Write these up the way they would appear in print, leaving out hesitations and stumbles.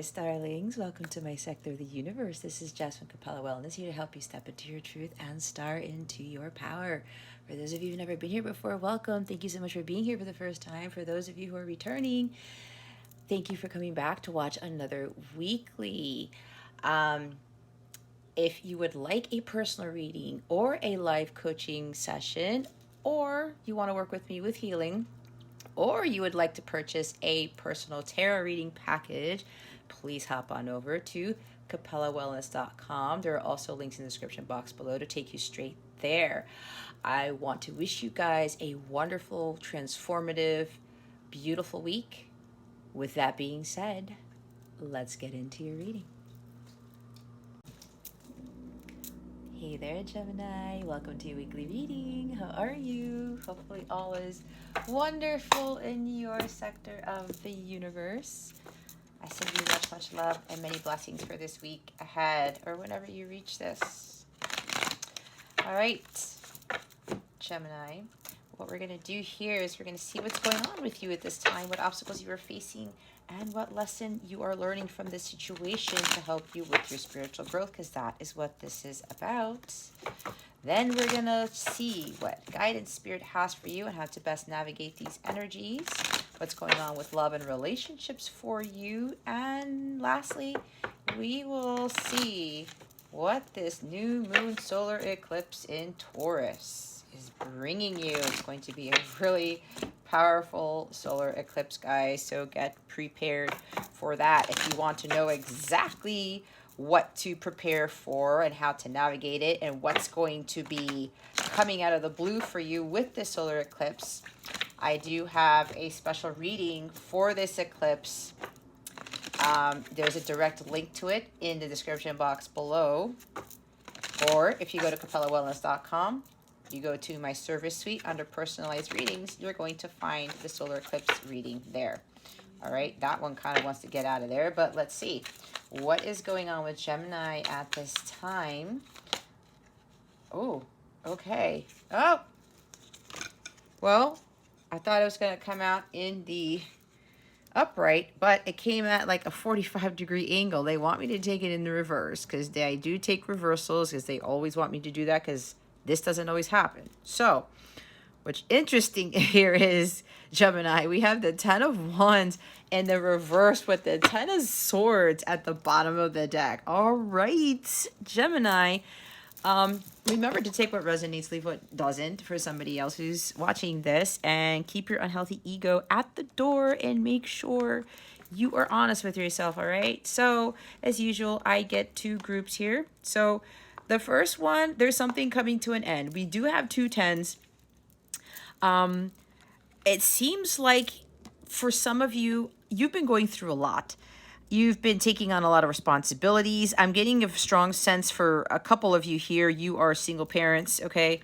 starlings. Welcome to my sector of the universe. This is Jasmine Capella Wellness, here to help you step into your truth and star into your power. For those of you who've never been here before, welcome. Thank you so much for being here for the first time. For those of you who are returning, thank you for coming back to watch another weekly. If you would like a personal reading or a live coaching session, or you want to work with me with healing, or you would like to purchase a personal tarot reading package, please hop on over to capellawellness.com. There are also links in the description box below to take you straight there. I want to wish you guys a wonderful, transformative, beautiful week. With that being said, let's get into your reading. Hey there, Gemini. Welcome to your weekly reading. How are you? Hopefully all is wonderful in your sector of the universe. I send you much, much love and many blessings for this week ahead or whenever you reach this. All right, Gemini. What we're going to do here is we're going to see what's going on with you at this time, what obstacles you are facing, and what lesson you are learning from this situation to help you with your spiritual growth, because that is what this is about. Then we're going to see what guidance Spirit has for you and how to best navigate these energies, what's going on with love and relationships for you. And lastly, we will see what this new moon solar eclipse in Taurus is bringing you. It's going to be a really powerful solar eclipse, guys, so get prepared for that. If you want to know exactly what to prepare for and how to navigate it and what's going to be coming out of the blue for you with this solar eclipse, I do have a special reading for this eclipse. There's a direct link to it in the description box below, or if you go to capellawellness.com, you go to my service suite under personalized readings, you're going to find the solar eclipse reading there. All right, that one kind of wants to get out of there, but let's see what is going on with Gemini at this time. Oh, okay. Oh, well, I thought it was going to come out in the upright, but it came at like a 45-degree angle. They want me to take it in the reverse because I do take reversals because they always want me to do that because this doesn't always happen. So what's interesting here is, Gemini, we have the 10 of Wands in the reverse with the 10 of Swords at the bottom of the deck. All right, Gemini. Remember to take what resonates, leave what doesn't for somebody else who's watching this, and keep your unhealthy ego at the door and make sure you are honest with yourself, all right? So, as usual, I get two groups here. So, the first one, there's something coming to an end. We do have two tens. It seems like for some of you, you've been going through a lot. You've been taking on a lot of responsibilities. I'm getting a strong sense for a couple of you here. You are single parents, okay?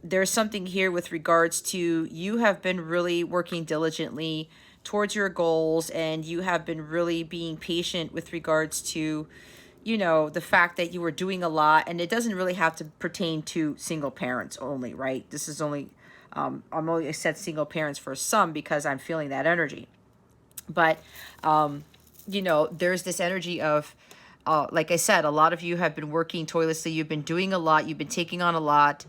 There's something here with regards to you have been really working diligently towards your goals, and you have been really being patient with regards to, you know, the fact that you were doing a lot, and it doesn't really have to pertain to single parents only, right? This is only, I'm only said single parents for some because I'm feeling that energy. But, you know, there's this energy of, like I said, a lot of you have been working tirelessly. You've been doing a lot. You've been taking on a lot.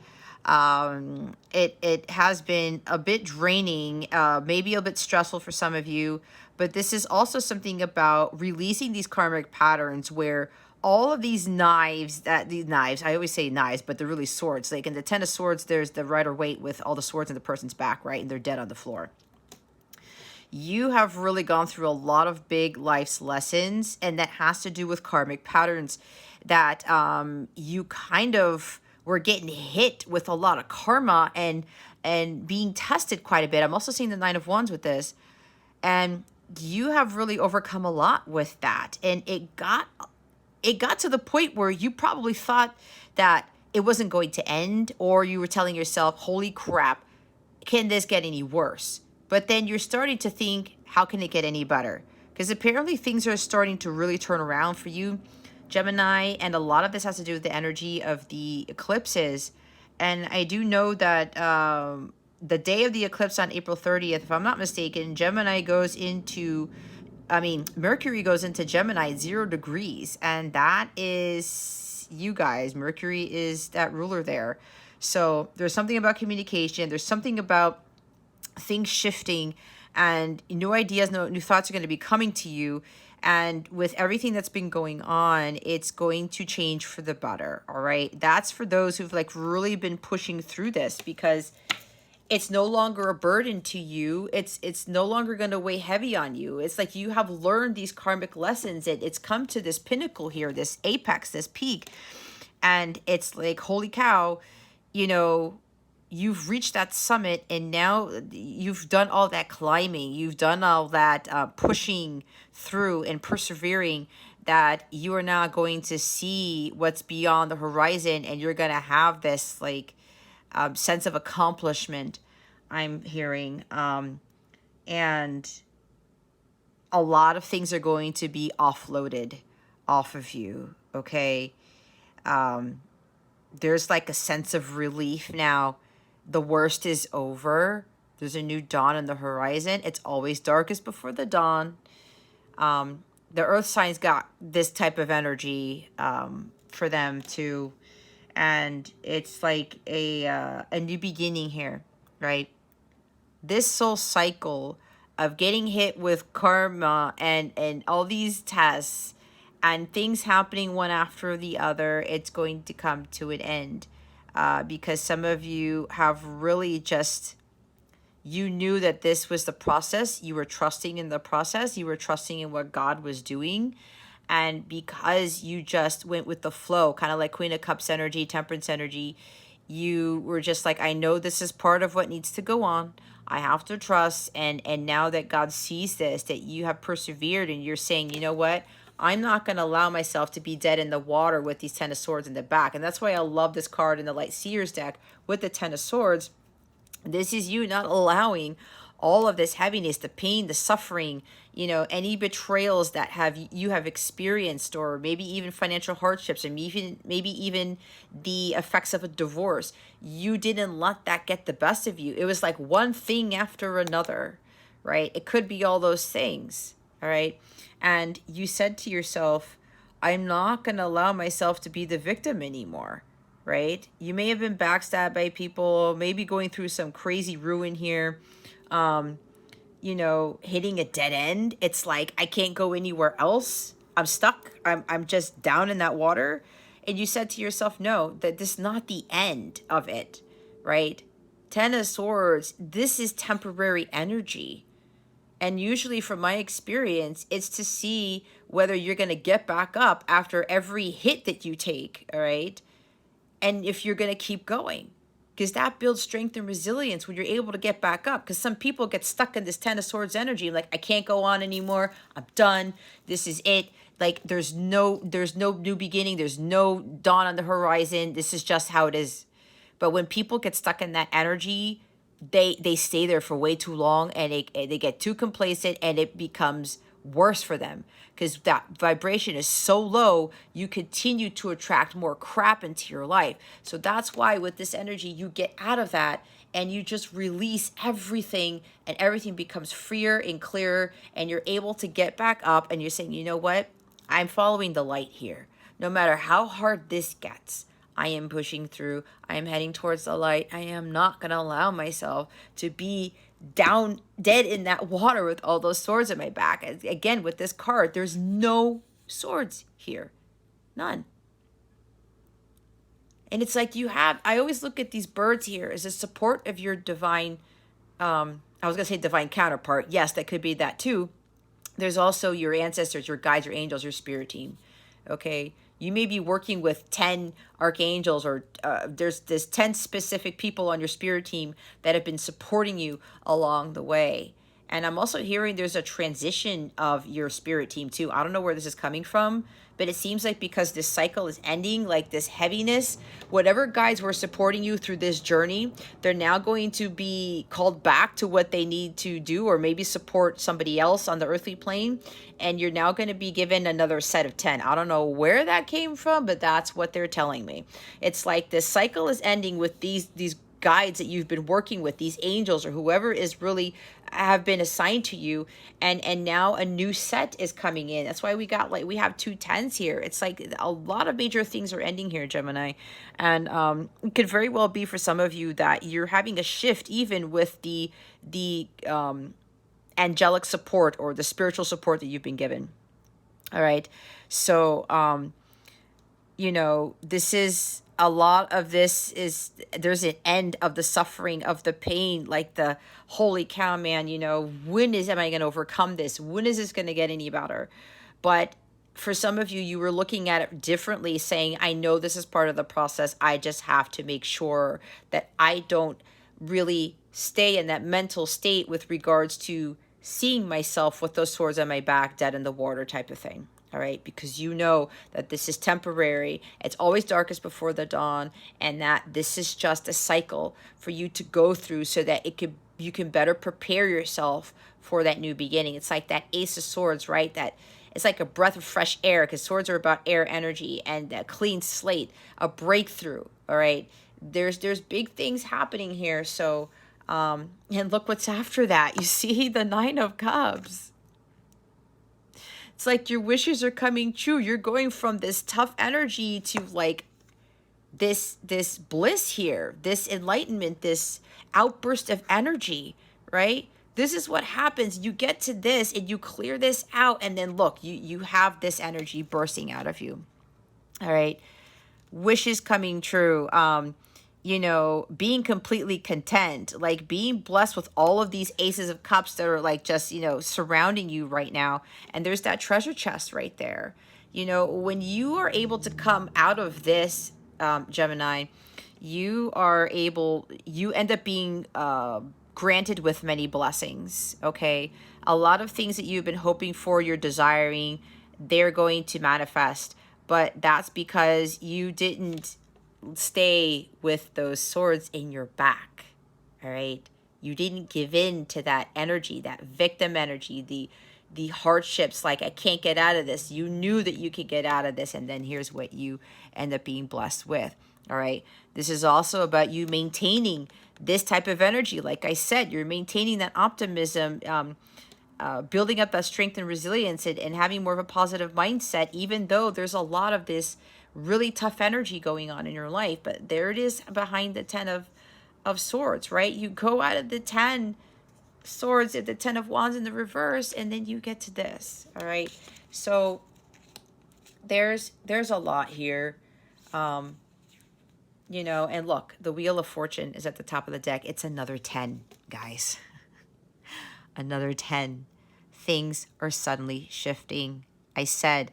It has been a bit draining, maybe a bit stressful for some of you. But this is also something about releasing these karmic patterns where all of these knives, I always say knives, but they're really swords. Like in the 10 of Swords, there's the Rider-Waite with all the swords in the person's back, right? And they're dead on the floor. You have really gone through a lot of big life's lessons, and that has to do with karmic patterns that you kind of were getting hit with a lot of karma and being tested quite a bit. I'm also seeing the 9 of Wands with this, and you have really overcome a lot with that. And it got to the point where you probably thought that it wasn't going to end, or you were telling yourself, holy crap, can this get any worse? But then you're starting to think, how can it get any better? Because apparently things are starting to really turn around for you, Gemini, and a lot of this has to do with the energy of the eclipses. And I do know that the day of the eclipse on April 30th, if I'm not mistaken, Gemini goes into Mercury goes into Gemini at 0 degrees, and that is you guys. Mercury is that ruler there. So there's something about communication. There's something about things shifting, and new ideas, new thoughts are going to be coming to you. And with everything that's been going on, it's going to change for the better. All right. That's for those who've like really been pushing through this, because it's no longer a burden to you. It's no longer going to weigh heavy on you. It's like you have learned these karmic lessons. It's come to this pinnacle here, this apex, this peak. And it's like, holy cow, you know, you've reached that summit, and now you've done all that climbing. You've done all that pushing through and persevering, that you are now going to see what's beyond the horizon, and you're going to have this like sense of accomplishment, I'm hearing. And a lot of things are going to be offloaded off of you, okay? There's like a sense of relief now. The worst is over. There's a new dawn on the horizon. It's always darkest before the dawn. The earth signs got this type of energy for them too. And it's like a new beginning here, right? This soul cycle of getting hit with karma and all these tests and things happening one after the other, it's going to come to an end. Because some of you have really just, you knew that this was the process. You were trusting in the process. You were trusting in what God was doing. And because you just went with the flow, kind of like Queen of Cups energy, Temperance energy, you were just like, I know this is part of what needs to go on. I have to trust. And now that God sees this, that you have persevered, and you're saying, you know what? I'm not going to allow myself to be dead in the water with these 10 of Swords in the back. And that's why I love this card in the Light Seers deck with the 10 of Swords. This is you not allowing all of this heaviness, the pain, the suffering, you know, any betrayals that you have experienced, or maybe even financial hardships, and maybe even the effects of a divorce. You didn't let that get the best of you. It was like one thing after another, right? It could be all those things, all right? And you said to yourself, I'm not going to allow myself to be the victim anymore, right? You may have been backstabbed by people, maybe going through some crazy ruin here, you know, hitting a dead end. It's like, I can't go anywhere else. I'm stuck. I'm just down in that water. And you said to yourself, no, that this is not the end of it, right? 10 of Swords, this is temporary energy. And usually from my experience, it's to see whether you're going to get back up after every hit that you take, all right? And if you're going to keep going, because that builds strength and resilience when you're able to get back up. Because some people get stuck in this 10 of Swords energy, like, I can't go on anymore. I'm done. This is it. Like, there's no new beginning. There's no dawn on the horizon. This is just how it is. But when people get stuck in that energy, they stay there for way too long, and they get too complacent, and it becomes worse for them, because that vibration is so low, you continue to attract more crap into your life. So that's why with this energy, you get out of that, and you just release everything, and everything becomes freer and clearer, and you're able to get back up, and you're saying, you know what? I'm following the light here. No matter how hard this gets, I am pushing through. I am heading towards the light. I am not going to allow myself to be down dead in that water with all those swords in my back. Again, with this card, there's no swords here. None. And it's like I always look at these birds here as a support of your divine, I was going to say divine counterpart. Yes, that could be that too. There's also your ancestors, your guides, your angels, your spirit team. Okay. You may be working with 10 archangels, or there's 10 specific people on your spirit team that have been supporting you along the way. And I'm also hearing there's a transition of your spirit team too. I don't know where this is coming from, but it seems like because this cycle is ending, like this heaviness, whatever guides were supporting you through this journey, they're now going to be called back to what they need to do, or maybe support somebody else on the earthly plane. And you're now going to be given another set of 10. I don't know where that came from, but that's what they're telling me. It's like this cycle is ending with these guides that you've been working with, these angels or whoever is really have been assigned to you, and now a new set is coming in. That's why we got, like, we have 2 10s here. It's like a lot of major things are ending here, Gemini. And it could very well be for some of you that you're having a shift even with the angelic support or the spiritual support that you've been given. All right. So you know, this is a lot of this is, there's an end of the suffering, of the pain, like the holy cow, man, you know, am I going to overcome this? When is this going to get any better? But for some of you, you were looking at it differently, saying, I know this is part of the process. I just have to make sure that I don't really stay in that mental state with regards to seeing myself with those swords on my back, dead in the water type of thing. All right, because you know that this is temporary. It's always darkest before the dawn, and that this is just a cycle for you to go through so that you can better prepare yourself for that new beginning. It's like that Ace of Swords, right? That it's like a breath of fresh air, because swords are about air energy and a clean slate, a breakthrough. All right, there's big things happening here. So, and look what's after that. You see the Nine of Cups. It's like your wishes are coming true. You're going from this tough energy to like this bliss here, this enlightenment, this outburst of energy, right? This is what happens. You get to this and you clear this out, and then look, you have this energy bursting out of you. All right. Wishes coming true. You know, being completely content, like being blessed with all of these aces of cups that are like just, you know, surrounding you right now. And there's that treasure chest right there. You know, when you are able to come out of this, Gemini, you end up being granted with many blessings. Okay. A lot of things that you've been hoping for, you're desiring, they're going to manifest. But that's because you didn't stay with those swords in your back. All right, you didn't give in to that energy, that victim energy, the hardships, like I can't get out of this. You knew that you could get out of this, and then here's what you end up being blessed with. All right, this is also about you maintaining this type of energy. Like I said, you're maintaining that optimism, building up that strength and resilience, and having more of a positive mindset, even though there's a lot of this really tough energy going on in your life. But there it is behind the 10 of swords, right? You go out of the 10 swords at the 10 of wands in the reverse, and then you get to this. All right, so there's a lot here. You know, and look, the Wheel of Fortune is at the top of the deck. It's another 10, guys. Another 10. Things are suddenly shifting. I said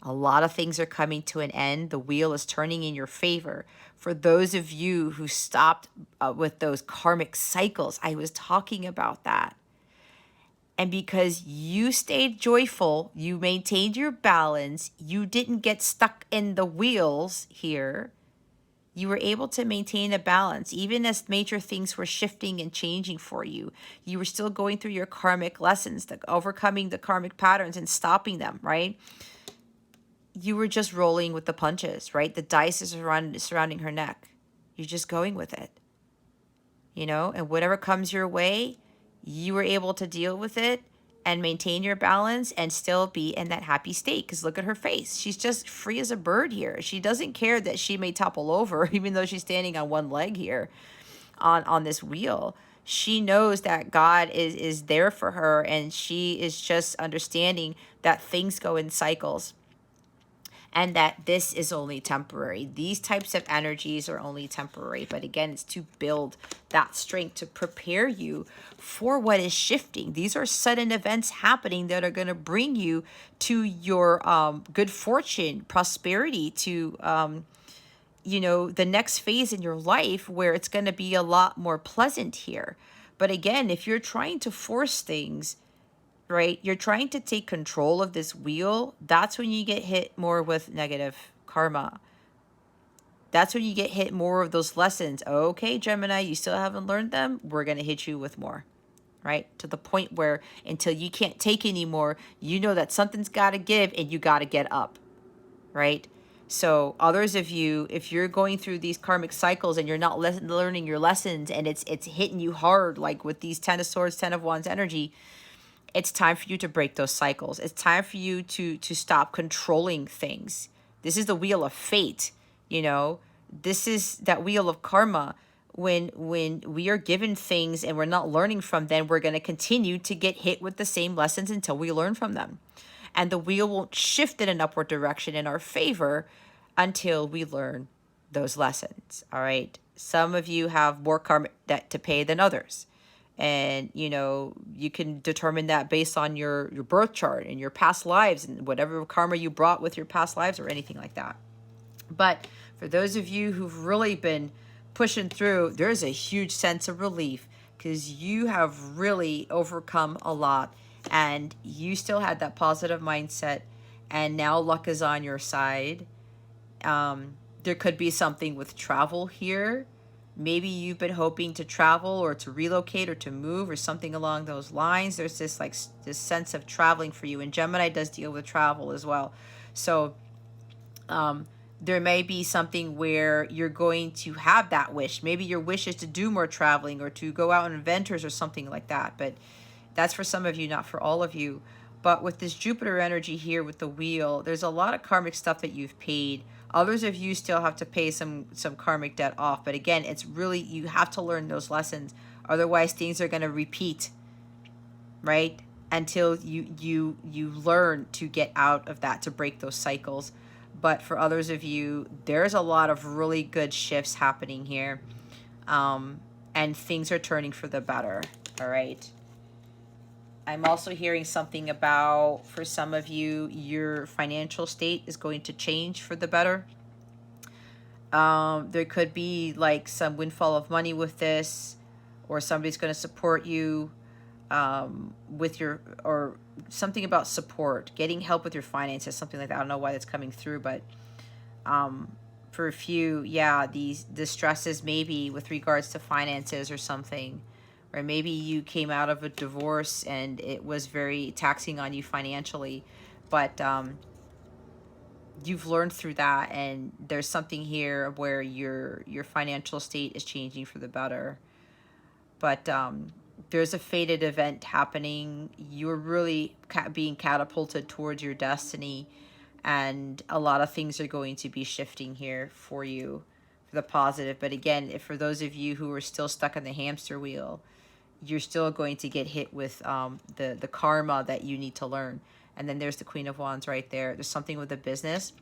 a lot of things are coming to an end. The wheel is turning in your favor. For those of you who stopped with those karmic cycles, I was talking about that. And because you stayed joyful, you maintained your balance, you didn't get stuck in the wheels here, you were able to maintain a balance. Even as major things were shifting and changing for you, you were still going through your karmic lessons, overcoming the karmic patterns and stopping them, right? You were just rolling with the punches, right? The dice is surrounding her neck. You're just going with it, you know? And whatever comes your way, you were able to deal with it and maintain your balance and still be in that happy state. Because look at her face. She's just free as a bird here. She doesn't care that she may topple over, even though she's standing on one leg here on this wheel. She knows that God is there for her, and she is just understanding that things go in cycles, and that this is only temporary. These types of energies are only temporary. But again, it's to build that strength to prepare you for what is shifting. These are sudden events happening that are going to bring you to your good fortune, prosperity, to, you know, the next phase in your life where it's going to be a lot more pleasant here. But again, if you're trying to force things, right, you're trying to take control of this wheel, that's when you get hit more with negative karma. That's when you get hit more of those lessons. Okay, Gemini, you still haven't learned them? We're going to hit you with more, right? To the point where until you can't take anymore, you know that something's got to give and you got to get up, right? So others of you, if you're going through these karmic cycles and you're not learning your lessons, and it's hitting you hard, like with these 10 of swords, 10 of wands energy, it's time for you to break those cycles. It's time for you to stop controlling things. This is the wheel of fate, you know. This is that wheel of karma. When we are given things and we're not learning from them, we're going to continue to get hit with the same lessons until we learn from them. And the wheel won't shift in an upward direction in our favor until we learn those lessons. All right. Some of you have more karmic debt to pay than others. And, you know, you can determine that based on your birth chart and your past lives and whatever karma you brought with your past lives or anything like that. But for those of you who've really been pushing through, there's a huge sense of relief because you have really overcome a lot and you still had that positive mindset, and now luck is on your side. There could be something with travel here. Maybe you've been hoping to travel or to relocate or to move or something along those lines. There's this like this sense of traveling for you, and Gemini does deal with travel as well. So there may be something where you're going to have that wish. Maybe your wish is to do more traveling or to go out on adventures or something like that. But that's for some of you, not for all of you. But with this Jupiter energy here with the wheel, there's a lot of karmic stuff that you've paid. Others of you still have to pay some karmic debt off. But again, it's really, you have to learn those lessons. Otherwise, things are going to repeat, right? Until you learn to get out of that, to break those cycles. But for others of you, there's a lot of really good shifts happening here. And things are turning for the better, all right? I'm also hearing something about, for some of you, your financial state is going to change for the better. There could be like some windfall of money with this, or somebody's going to support you with your, or something about support, getting help with your finances, something like that. I don't know why that's coming through, but for a few, yeah, the stresses maybe with regards to finances or something. Or maybe you came out of a divorce and it was very taxing on you financially, but you've learned through that, and there's something here where your financial state is changing for the better. But there's a fated event happening. You're really being catapulted towards your destiny, and a lot of things are going to be shifting here for you for the positive. But again, if for those of you who are still stuck in the hamster wheel, you're still going to get hit with the karma that you need to learn. And then there's the Queen of Wands right there. There's something with the business.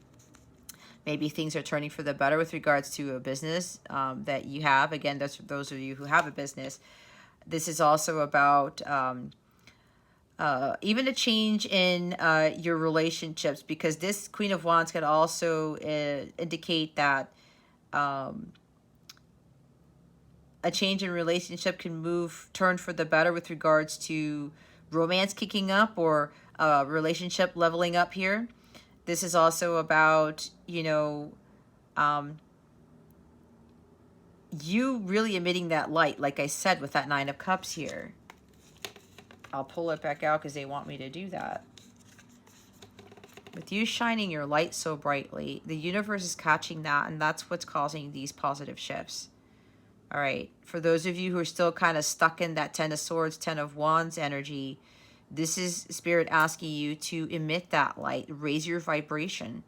Maybe things are turning for the better with regards to a business that you have. Again, that's for those of you who have a business. This is also about even a change in your relationships, because this Queen of Wands could also indicate that a change in relationship can turn for the better with regards to romance kicking up or relationship leveling up here. This is also about, you know, you really emitting that light, like I said, with that Nine of Cups here. I'll pull it back out because they want me to do that. With you shining your light so brightly, the universe is catching that, and that's what's causing these positive shifts. All right, for those of you who are still kind of stuck in that 10 of Swords, 10 of Wands energy, this is Spirit asking you to emit that light, raise your vibration.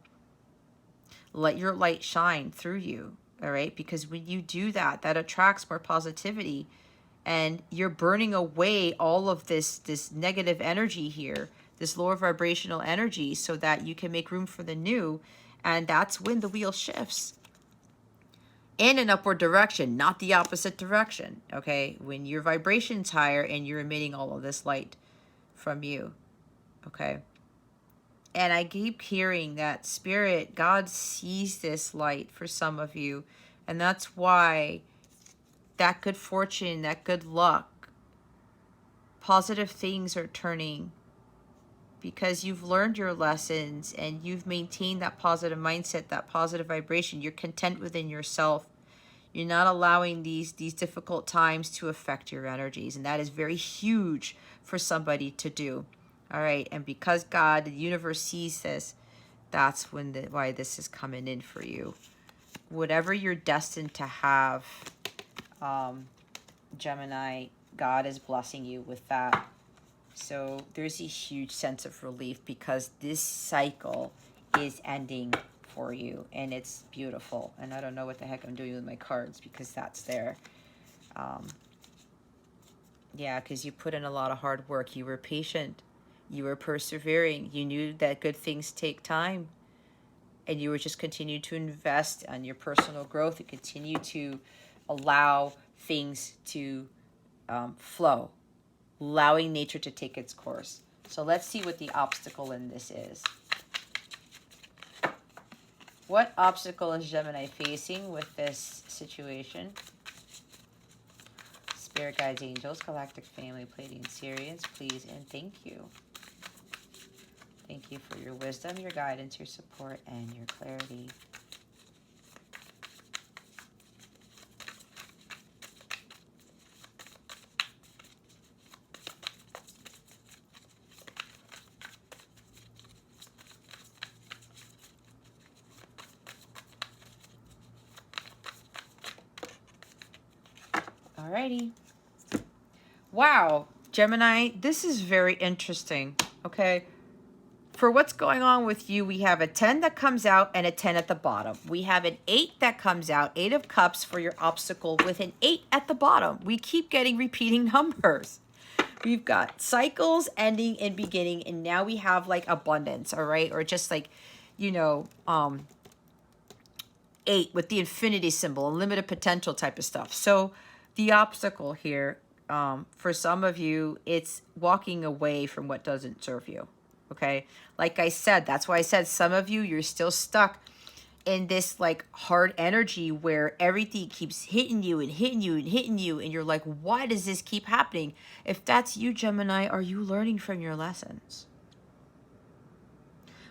Let your light shine through you, all right? Because when you do that, that attracts more positivity, and you're burning away all of this negative energy here, this lower vibrational energy, so that you can make room for the new, and that's when the wheel shifts. In an upward direction, not the opposite direction, okay? When your vibration's higher and you're emitting all of this light from you, okay? And I keep hearing that Spirit, God sees this light for some of you, and that's why that good fortune, that good luck, positive things are turning, because you've learned your lessons and you've maintained that positive mindset, that positive vibration. You're content within yourself. You're not allowing these difficult times to affect your energies, and that is very huge for somebody to do. All right, and because God, the universe sees this, That's why this is coming in for you. Whatever you're destined to have, Gemini, God is blessing you with that. So there's a huge sense of relief because this cycle is ending for you, and it's beautiful. And I don't know what the heck I'm doing with my cards because that's there. Yeah, because you put in a lot of hard work. You were patient. You were persevering. You knew that good things take time. And you were just continue to invest on your personal growth and continue to allow things to flow, allowing nature to take its course. So let's see what the obstacle in this is. What obstacle is Gemini facing with this situation? Spirit guides, angels, galactic family, Pleiadian, Sirians, please and thank you. Thank you for your wisdom, your guidance, your support, and your clarity. Alrighty. Wow, Gemini, this is very interesting, okay? For what's going on with you, we have a 10 that comes out and a 10 at the bottom. We have an 8 that comes out, 8 of cups for your obstacle with an 8 at the bottom. We keep getting repeating numbers. We've got cycles ending and beginning, and now we have like abundance, all right? Or just like, you know, 8 with the infinity symbol, unlimited potential type of stuff. So the obstacle here, for some of you, it's walking away from what doesn't serve you. Okay, like I said, that's why I said some of you, you're still stuck in this like hard energy where everything keeps hitting you and hitting you and hitting you. And you're like, why does this keep happening? If that's you, Gemini, are you learning from your lessons?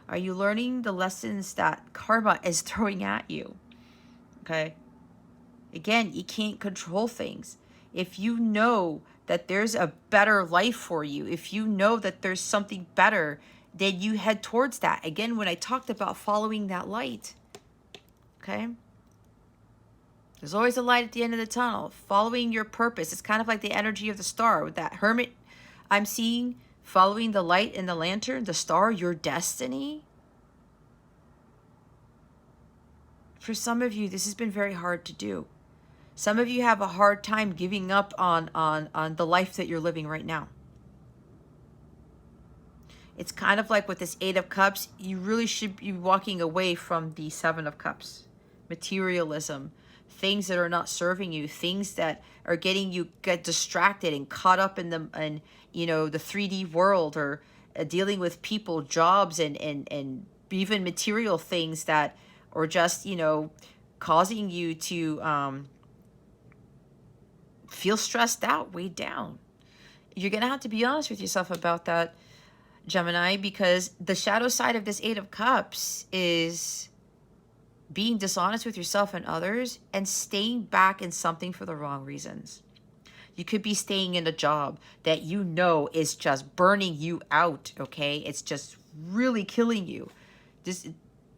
Are you learning the lessons that karma is throwing at you? Okay. Again, you can't control things. If you know that there's a better life for you, if you know that there's something better, then you head towards that. Again, when I talked about following that light, okay? There's always a light at the end of the tunnel. Following your purpose. It's kind of like the energy of the star. With that hermit I'm seeing, following the light in the lantern, the star, your destiny. For some of you, this has been very hard to do. Some of you have a hard time giving up on the life that you're living right now. It's kind of like with this 8 of cups, you really should be walking away from the 7 of cups. Materialism, things that are not serving you, things that are getting you get distracted and caught up in the you know, the 3D world, or dealing with people, jobs, and even material things that are just, you know, causing you to feel stressed out, weighed down. You're going to have to be honest with yourself about that, Gemini, because the shadow side of this 8 of cups is being dishonest with yourself and others and staying back in something for the wrong reasons. You could be staying in a job that you know is just burning you out, okay? It's just really killing you. It's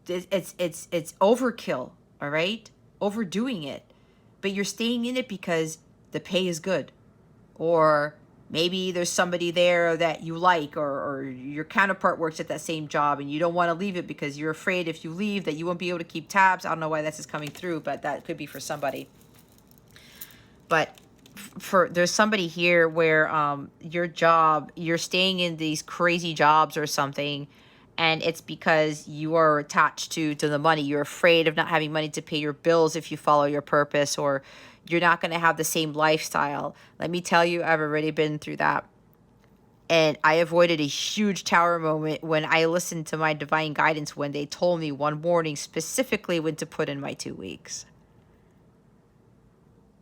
overkill, all right? Overdoing it. But you're staying in it because the pay is good, or maybe there's somebody there that you like, or your counterpart works at that same job and you don't want to leave it because you're afraid if you leave that you won't be able to keep tabs. I don't know why this is coming through, but that could be for somebody. But there's somebody here where your job, you're staying in these crazy jobs or something, and it's because you are attached to the money. You're afraid of not having money to pay your bills if you follow your purpose, or you're not going to have the same lifestyle. Let me tell you, I've already been through that. And I avoided a huge tower moment when I listened to my divine guidance when they told me one morning specifically when to put in my 2 weeks.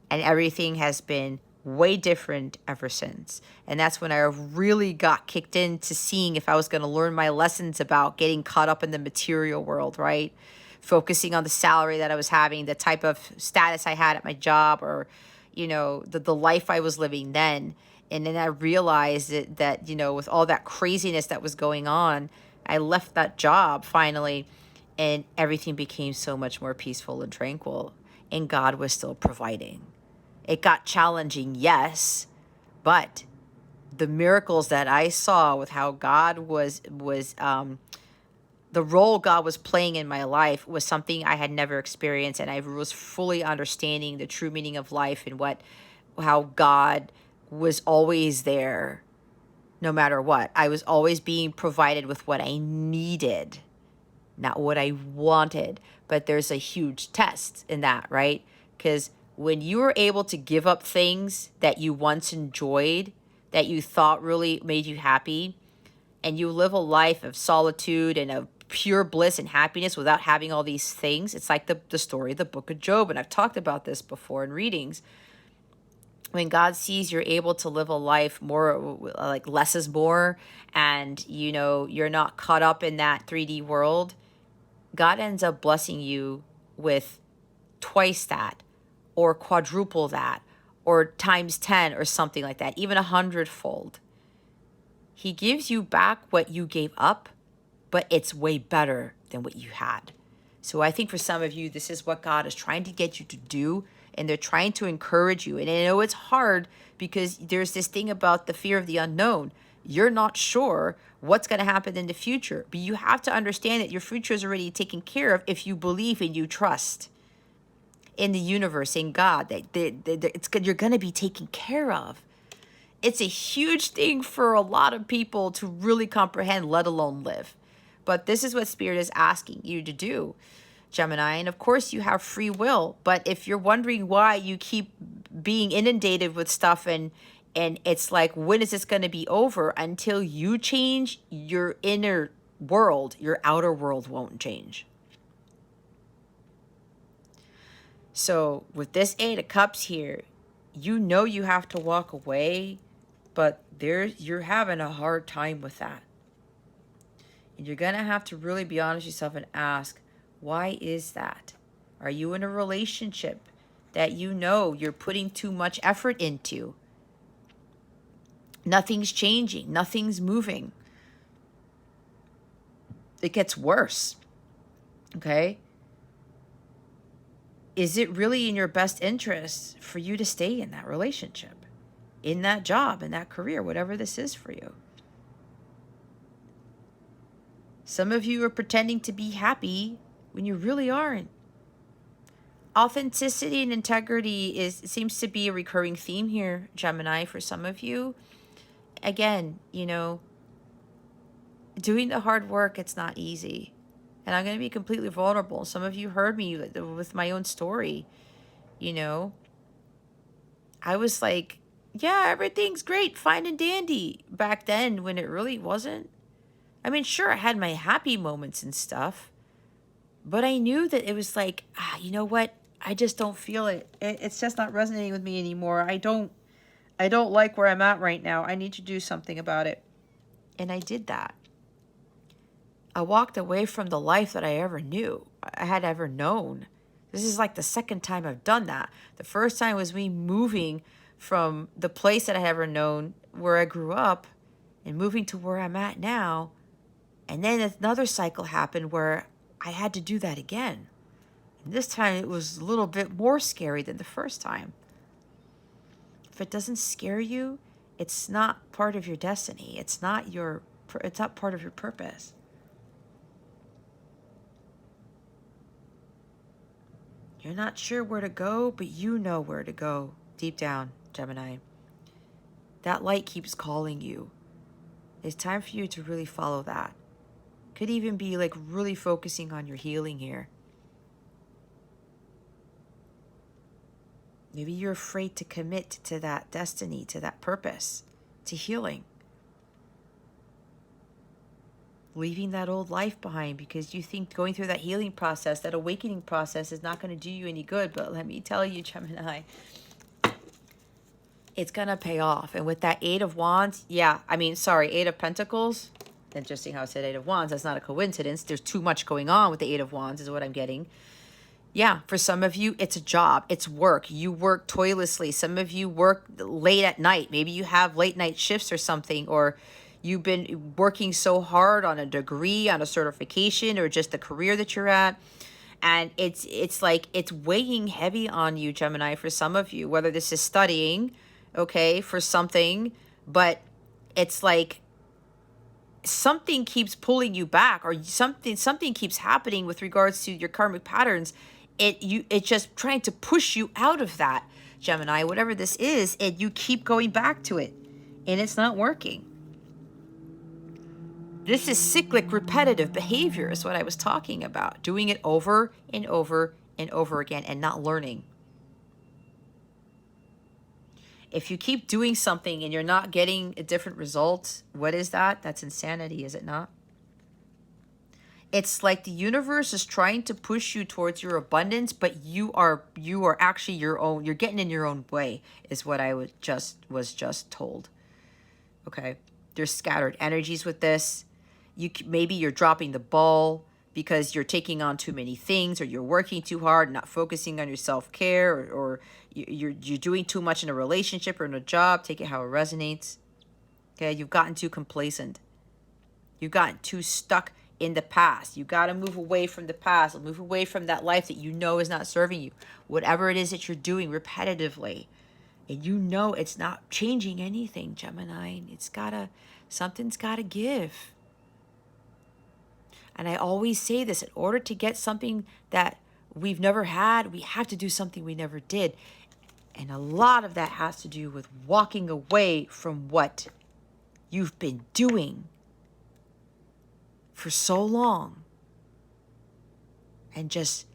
And everything has been way different ever since. And that's when I really got kicked into seeing if I was going to learn my lessons about getting caught up in the material world, right? Focusing on the salary that I was having, the type of status I had at my job, or, you know, the life I was living then. And then I realized that, you know, with all that craziness that was going on, I left that job finally, and everything became so much more peaceful and tranquil, and God was still providing. It got challenging, yes, but the miracles that I saw with how God was the role God was playing in my life was something I had never experienced, and I was fully understanding the true meaning of life and how God was always there no matter what. I was always being provided with what I needed, not what I wanted. But there's a huge test in that, right? Because when you were able to give up things that you once enjoyed, that you thought really made you happy, and you live a life of solitude and of pure bliss and happiness without having all these things, it's like the story of the book of Job. And I've talked about this before in readings. When God sees you're able to live a life more like less is more, and you're not caught up in that 3D world, God ends up blessing you with twice that, or quadruple that, or times 10, or something like that, even 100-fold. He gives you back what you gave up, but it's way better than what you had. So I think for some of you, this is what God is trying to get you to do, and they're trying to encourage you. And I know it's hard because there's this thing about the fear of the unknown. You're not sure what's going to happen in the future, but you have to understand that your future is already taken care of if you believe and you trust in the universe, in God, that you're going to be taken care of. It's a huge thing for a lot of people to really comprehend, let alone live. But this is what Spirit is asking you to do, Gemini. And of course, you have free will. But if you're wondering why you keep being inundated with stuff and it's like, when is this going to be over? Until you change your inner world, your outer world won't change. So with this 8 of Cups here, you have to walk away, but you're having a hard time with that. And you're going to have to really be honest with yourself and ask, why is that? Are you in a relationship that you're putting too much effort into? Nothing's changing. Nothing's moving. It gets worse. Okay? Is it really in your best interest for you to stay in that relationship, in that job, in that career, whatever this is for you? Some of you are pretending to be happy when you really aren't. Authenticity and integrity seems to be a recurring theme here, Gemini, for some of you. Again, doing the hard work, it's not easy. And I'm going to be completely vulnerable. Some of you heard me with my own story. I was like, yeah, everything's great, fine and dandy back then, when it really wasn't. I mean, sure, I had my happy moments and stuff, but I knew that it was like, you know what? I just don't feel it. It's just not resonating with me anymore. I don't like where I'm at right now. I need to do something about it. And I did that. I walked away from the life that I had ever known. This is like the second time I've done that. The first time was me moving from the place that I had ever known, where I grew up, and moving to where I'm at now. And then another cycle happened where I had to do that again. And this time it was a little bit more scary than the first time. If it doesn't scare you, it's not part of your destiny. It's not part of your purpose. You're not sure where to go, but you know where to go deep down, Gemini. That light keeps calling you. It's time for you to really follow that. Could even be like really focusing on your healing here. Maybe you're afraid to commit to that destiny, to that purpose, to healing. Leaving that old life behind because you think going through that healing process, that awakening process, is not going to do you any good. But let me tell you, Gemini, it's going to pay off. And with that 8 of Wands, 8 of Pentacles. Interesting how I said 8 of Wands. That's not a coincidence. There's too much going on with the 8 of Wands is what I'm getting. Yeah, for some of you, it's a job. It's work. You work toilessly. Some of you work late at night. Maybe you have late night shifts or something, or You've been working so hard on a degree, on a certification, or just the career that you're at. And it's like it's weighing heavy on you, Gemini, for some of you, whether this is studying, okay, for something, but it's like something keeps pulling you back, or something keeps happening with regards to your karmic patterns. It's just trying to push you out of that, Gemini, whatever this is, and you keep going back to it, and it's not working. This is cyclic, repetitive behavior is what I was talking about. Doing it over and over and over again and not learning. If you keep doing something and you're not getting a different result, what is that? That's insanity, is it not? It's like the universe is trying to push you towards your abundance, but you are actually you're getting in your own way, is what I was just told. Okay? There's scattered energies with this. Maybe you're dropping the ball because you're taking on too many things, or you're working too hard, not focusing on your self-care, or you're doing too much in a relationship or in a job. Take it how it resonates. Okay, you've gotten too complacent. You've gotten too stuck in the past. You got to move away from the past, move away from that life that you know is not serving you. Whatever it is that you're doing repetitively, and you know it's not changing anything, Gemini. Something's got to give. And I always say this, in order to get something that we've never had, we have to do something we never did. And a lot of that has to do with walking away from what you've been doing for so long. And just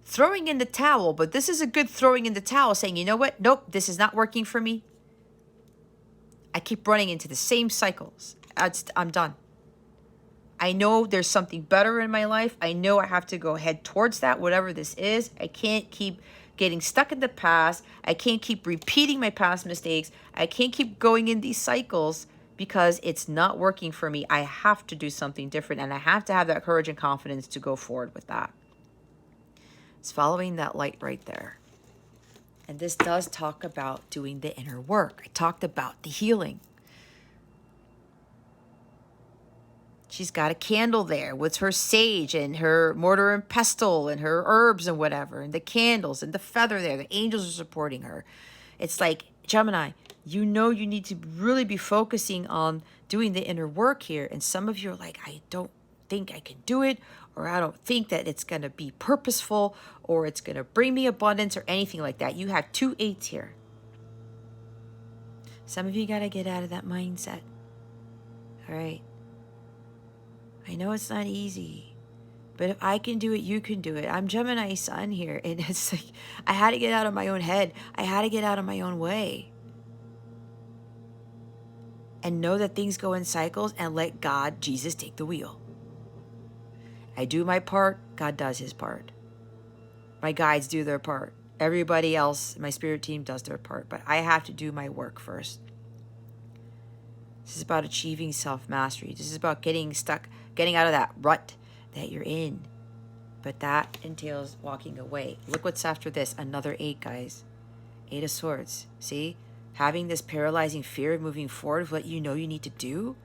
throwing in the towel. But this is a good throwing in the towel, saying, you know what? Nope, this is not working for me. I keep running into the same cycles. I'm done. I know there's something better in my life. I know I have to go head towards that, whatever this is. I can't keep getting stuck in the past. I can't keep repeating my past mistakes. I can't keep going in these cycles because it's not working for me. I have to do something different, and I have to have that courage and confidence to go forward with that. It's following that light right there. And this does talk about doing the inner work. I talked about the healing. She's got a candle there with her sage and her mortar and pestle and her herbs and whatever, and the candles and the feather there. The angels are supporting her. It's like, Gemini, you know you need to really be focusing on doing the inner work here. And some of you are like, I don't think I can do it, or I don't think that it's going to be purposeful, or it's going to bring me abundance or anything like that. You have 2 8s here. Some of you got to get out of that mindset. All right. I know it's not easy, but if I can do it, you can do it. I'm Gemini sun here, and it's like I had to get out of my own head. I had to get out of my own way. And know that things go in cycles, and let God, Jesus, take the wheel. I do my part, God does his part. My guides do their part. Everybody else, my spirit team does their part, but I have to do my work first. This is about achieving self-mastery. This is about getting out of that rut that you're in. But that entails walking away. Look what's after this. Another 8, guys. 8 of Swords. See? Having this paralyzing fear of moving forward with what you know you need to do.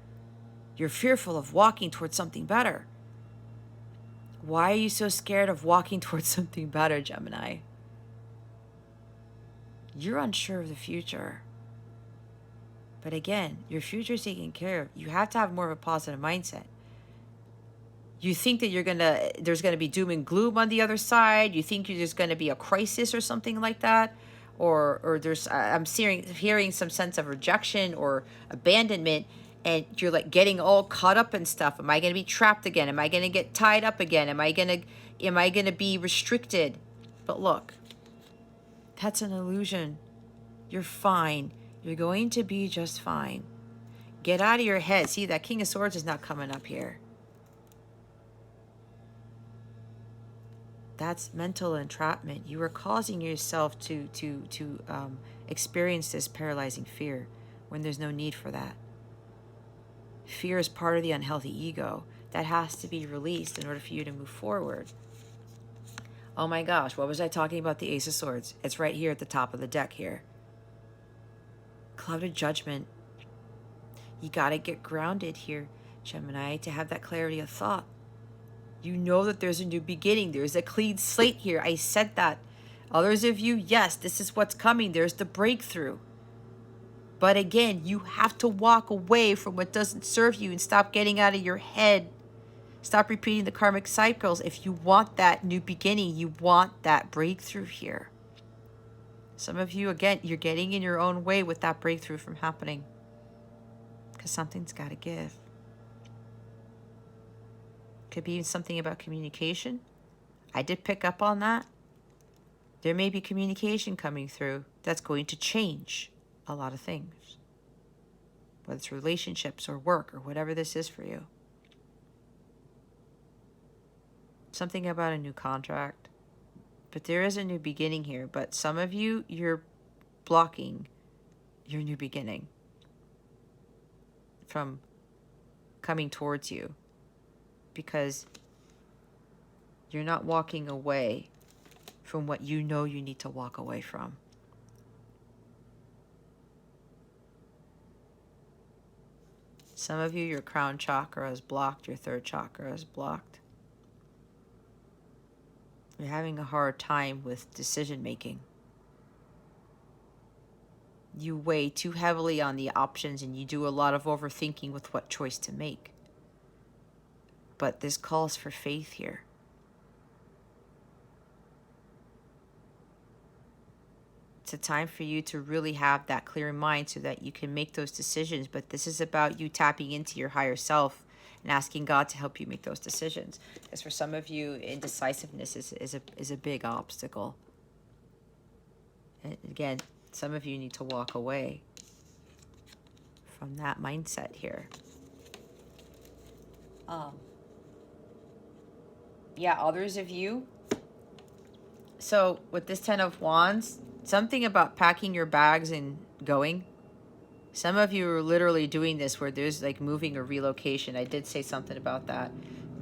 You're fearful of walking towards something better. Why are you so scared of walking towards something better, Gemini? You're unsure of the future. But again, your future is taken care of. You have to have more of a positive mindset. You think that there's gonna be doom and gloom on the other side. You think there's gonna be a crisis or something like that, or there's I'm hearing some sense of rejection or abandonment, and you're like getting all caught up in stuff. Am I gonna be trapped again? Am I gonna get tied up again? Am I gonna be restricted? But look, that's an illusion. You're fine. You're going to be just fine. Get out of your head. See, that King of Swords is not coming up here. That's mental entrapment. You are causing yourself to experience this paralyzing fear when there's no need for that. Fear is part of the unhealthy ego that has to be released in order for you to move forward. Oh my gosh, what was I talking about? The Ace of Swords. It's right here at the top of the deck here. Clouded judgment. You got to get grounded here, Gemini, to have that clarity of thought. You know that there's a new beginning. There's a clean slate here. I said that. Others of you, yes, this is what's coming. There's the breakthrough. But again, you have to walk away from what doesn't serve you and stop getting out of your head. Stop repeating the karmic cycles. If you want that new beginning, you want that breakthrough here. Some of you, again, you're getting in your own way with that breakthrough from happening. Because something's got to give. Could be something about communication. I did pick up on that. There may be communication coming through that's going to change a lot of things. Whether it's relationships or work or whatever this is for you. Something about a new contract. But there is a new beginning here. But some of you, you're blocking your new beginning from coming towards you. Because you're not walking away from what you know you need to walk away from. Some of you, your crown chakra is blocked, your third chakra is blocked. You're having a hard time with decision making. You weigh too heavily on the options and you do a lot of overthinking with what choice to make. But this calls for faith here. It's a time for you to really have that clear mind so that you can make those decisions. But this is about you tapping into your higher self and asking God to help you make those decisions. Because for some of you, indecisiveness is a big obstacle. And again, some of you need to walk away from that mindset here. Yeah, others of you. So with this 10 of Wands, something about packing your bags and going. Some of you are literally doing this where there's like moving or relocation. I did say something about that.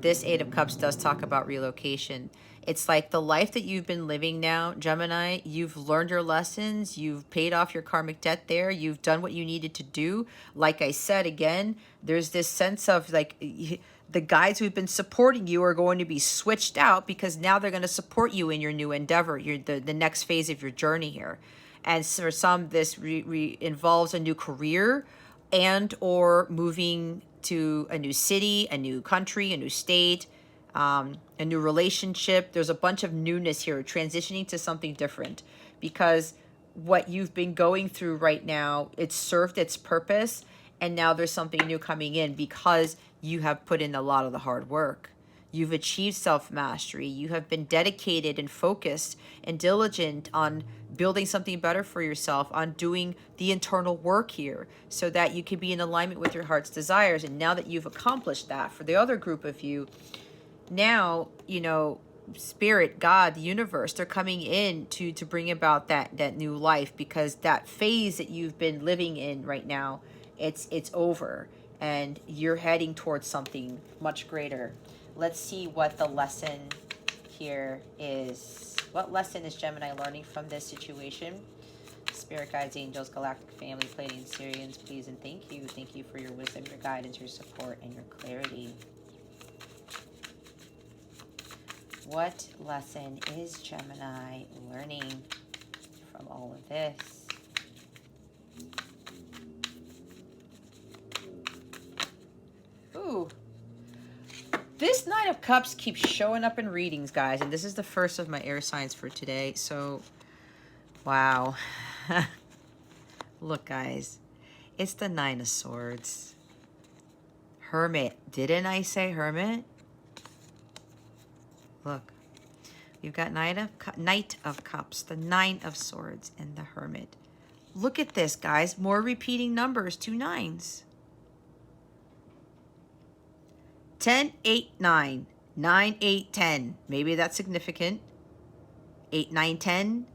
This 8 of Cups does talk about relocation. It's like the life that you've been living now, Gemini, you've learned your lessons. You've paid off your karmic debt there. You've done what you needed to do. Like I said, again, there's this sense of like the guys who've been supporting you are going to be switched out because now they're going to support you in your new endeavor, the next phase of your journey here. And for some, this involves a new career and or moving to a new city, a new country, a new state, a new relationship. There's a bunch of newness here, transitioning to something different because what you've been going through right now, it's served its purpose. And now there's something new coming in because you have put in a lot of the hard work. You've achieved self-mastery. You have been dedicated and focused and diligent on building something better for yourself, on doing the internal work here so that you can be in alignment with your heart's desires. And now that you've accomplished that, for the other group of you, now, you know, Spirit, God, the universe, they're coming in to bring about that new life because that phase that you've been living in right now, it's over and you're heading towards something much greater. Let's see what the lesson here is. What lesson is Gemini learning from this situation? Spirit guides, angels, galactic family, Pleiadian, Sirians, please and thank you. Thank you for your wisdom, your guidance, your support, and your clarity. What lesson is Gemini learning from all of this? Ooh. This Knight of Cups keeps showing up in readings, guys. And this is the first of my air signs for today. So, wow. Look, guys. It's the 9 of Swords. Hermit. Didn't I say Hermit? Look. We've got Knight of Cups, the 9 of Swords, and the Hermit. Look at this, guys. More repeating numbers. 2 9s. 10, 8, 9, 9, 8, 10. Maybe that's significant. 8, 9, 10,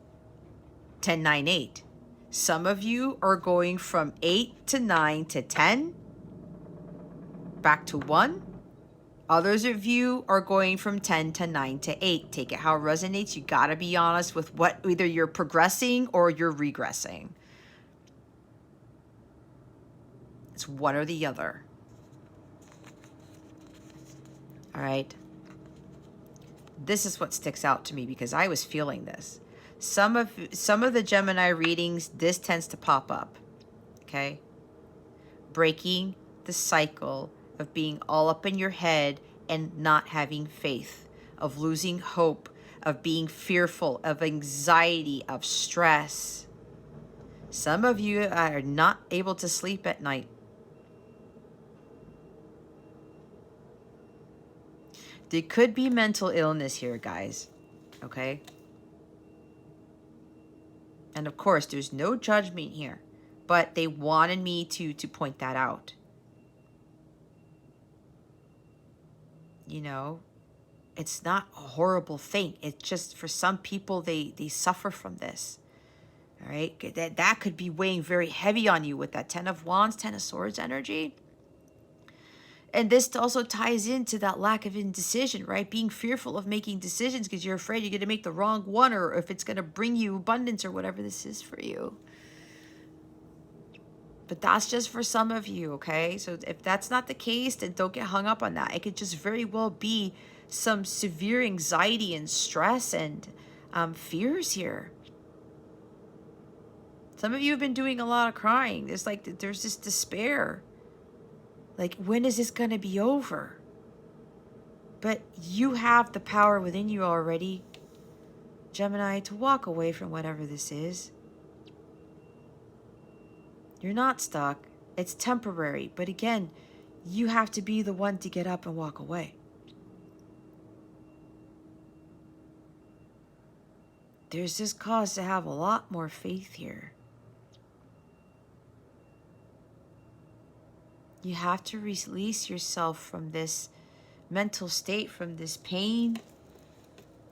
10, 9, 8. Some of you are going from 8 to 9 to 10, back to 1. Others of you are going from 10 to 9 to 8. Take it how it resonates. You got to be honest with what either you're progressing or you're regressing. It's one or the other. All right. This is what sticks out to me because I was feeling this. Some of the Gemini readings, this tends to pop up. Okay? Breaking the cycle of being all up in your head and not having faith, of losing hope, of being fearful, of anxiety, of stress. Some of you are not able to sleep at night. There could be mental illness here, guys. Okay? And of course, there's no judgment here. But they wanted me to point that out. You know, it's not a horrible thing. It's just for some people, they suffer from this. All right? That could be weighing very heavy on you with that 10 of Wands, 10 of Swords energy. And this also ties into that lack of indecision, right? Being fearful of making decisions because you're afraid you're going to make the wrong one, or if it's going to bring you abundance or whatever this is for you. But that's just for some of you, okay? So if that's not the case, then don't get hung up on that. It could just very well be some severe anxiety and stress and fears here. Some of you have been doing a lot of crying. There's this despair. Like, when is this going to be over? But you have the power within you already, Gemini, to walk away from whatever this is. You're not stuck. It's temporary. But again, you have to be the one to get up and walk away. There's this cause to have a lot more faith here. You have to release yourself from this mental state, from this pain,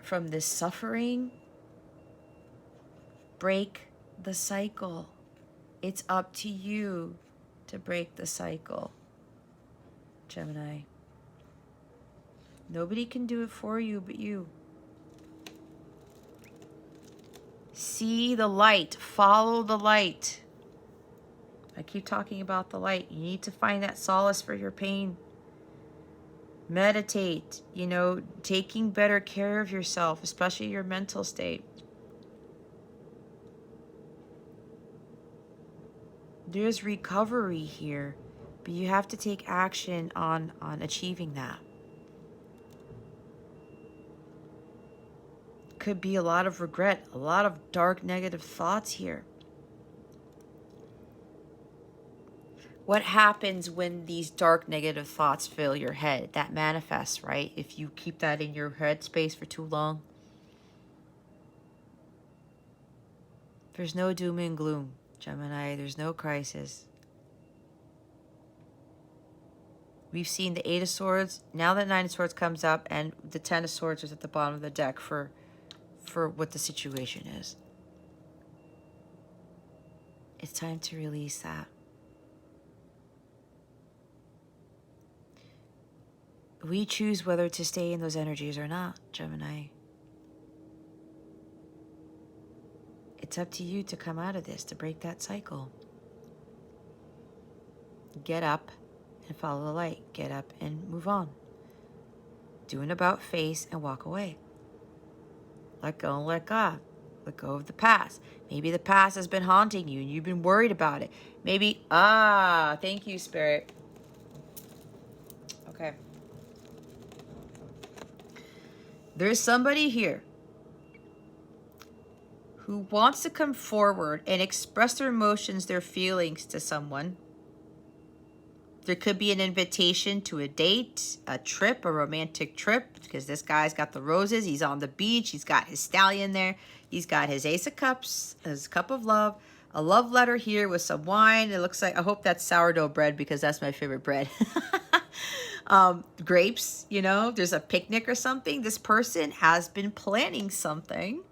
from this suffering. Break the cycle. It's up to you to break the cycle, Gemini. Nobody can do it for you but you. See the light. Follow the light. I keep talking about the light. You need to find that solace for your pain. Meditate, you know, taking better care of yourself, especially your mental state. There's recovery here, but you have to take action on achieving that. Could be a lot of regret, a lot of dark negative thoughts here. What happens when these dark negative thoughts fill your head? That manifests, right? If you keep that in your head space for too long. There's no doom and gloom, Gemini. There's no crisis. We've seen the 8 of Swords. Now the 9 of Swords comes up, and the 10 of Swords is at the bottom of the deck for what the situation is. It's time to release that. We choose whether to stay in those energies or not, Gemini. It's up to you to come out of this, to break that cycle. Get up and follow the light. Get up and move on. Do an about face and walk away. Let go and let God. Let go of the past. Maybe the past has been haunting you and you've been worried about it. Maybe, thank you, Spirit. Okay. There's somebody here who wants to come forward and express their emotions, their feelings to someone. There could be an invitation to a date, a trip, a romantic trip, because this guy's got the roses. He's on the beach. He's got his stallion there. He's got his Ace of Cups, his cup of love, a love letter here with some wine. It looks like, I hope that's sourdough bread because that's my favorite bread. Grapes, you know, there's a picnic or something. This person has been planning something.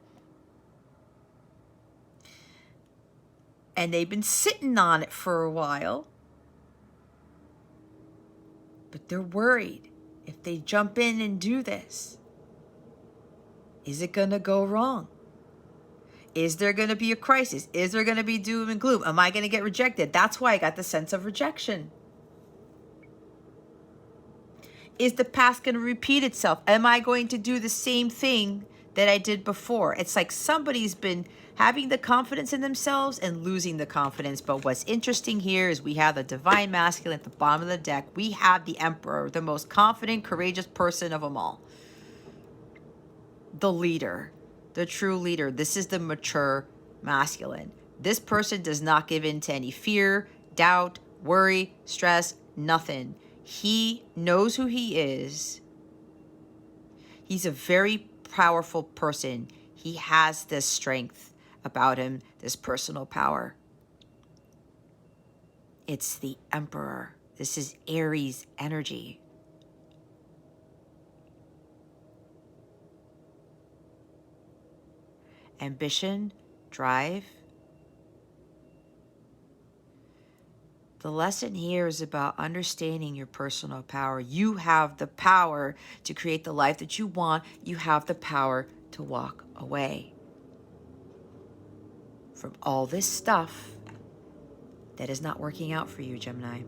And they've been sitting on it for a while. But they're worried if they jump in and do this. Is it going to go wrong? Is there going to be a crisis? Is there going to be doom and gloom? Am I going to get rejected? That's why I got the sense of rejection. Is the past going to repeat itself? Am I going to do the same thing that I did before? It's like somebody's been having the confidence in themselves and losing the confidence. But what's interesting here is we have the divine masculine at the bottom of the deck. We have the emperor, the most confident, courageous person of them all. The leader, the true leader. This is the mature masculine. This person does not give in to any fear, doubt, worry, stress, nothing. He knows who he is. He's a very powerful person. He has this strength about him, this personal power. It's the emperor. This is Aries energy. Ambition, drive. The lesson here is about understanding your personal power. You have the power to create the life that you want. You have the power to walk away from all this stuff that is not working out for you, Gemini.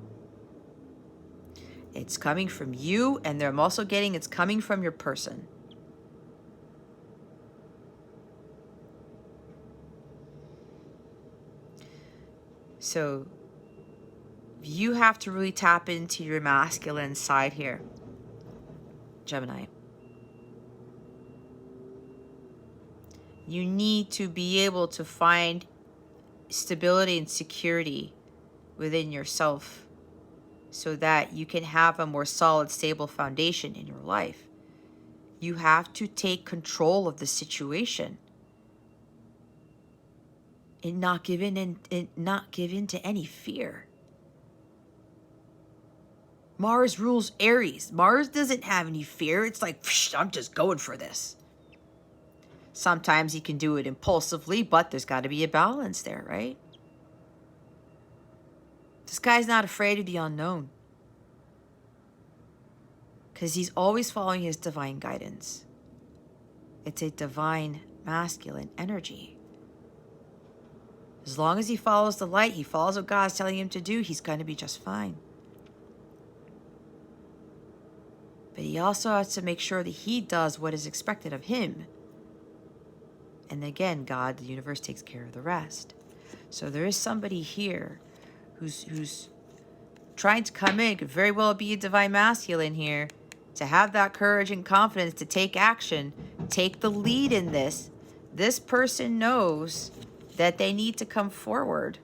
It's coming from you, and I'm also getting it's coming from your person. So you have to really tap into your masculine side here, Gemini. You need to be able to find stability and security within yourself so that you can have a more solid, stable foundation in your life. You have to take control of the situation and not give in to any fear. Mars rules Aries. Mars doesn't have any fear. It's like, I'm just going for this. Sometimes he can do it impulsively, but there's got to be a balance there, right? This guy's not afraid of the unknown because he's always following his divine guidance. It's a divine masculine energy. As long as he follows the light, he follows what God's telling him to do, he's going to be just fine. But he also has to make sure that he does what is expected of him. And again, God, the universe, takes care of the rest. So there is somebody here who's trying to come in, could very well be a divine masculine here, to have that courage and confidence to take action, take the lead in this. This person knows that they need to come forward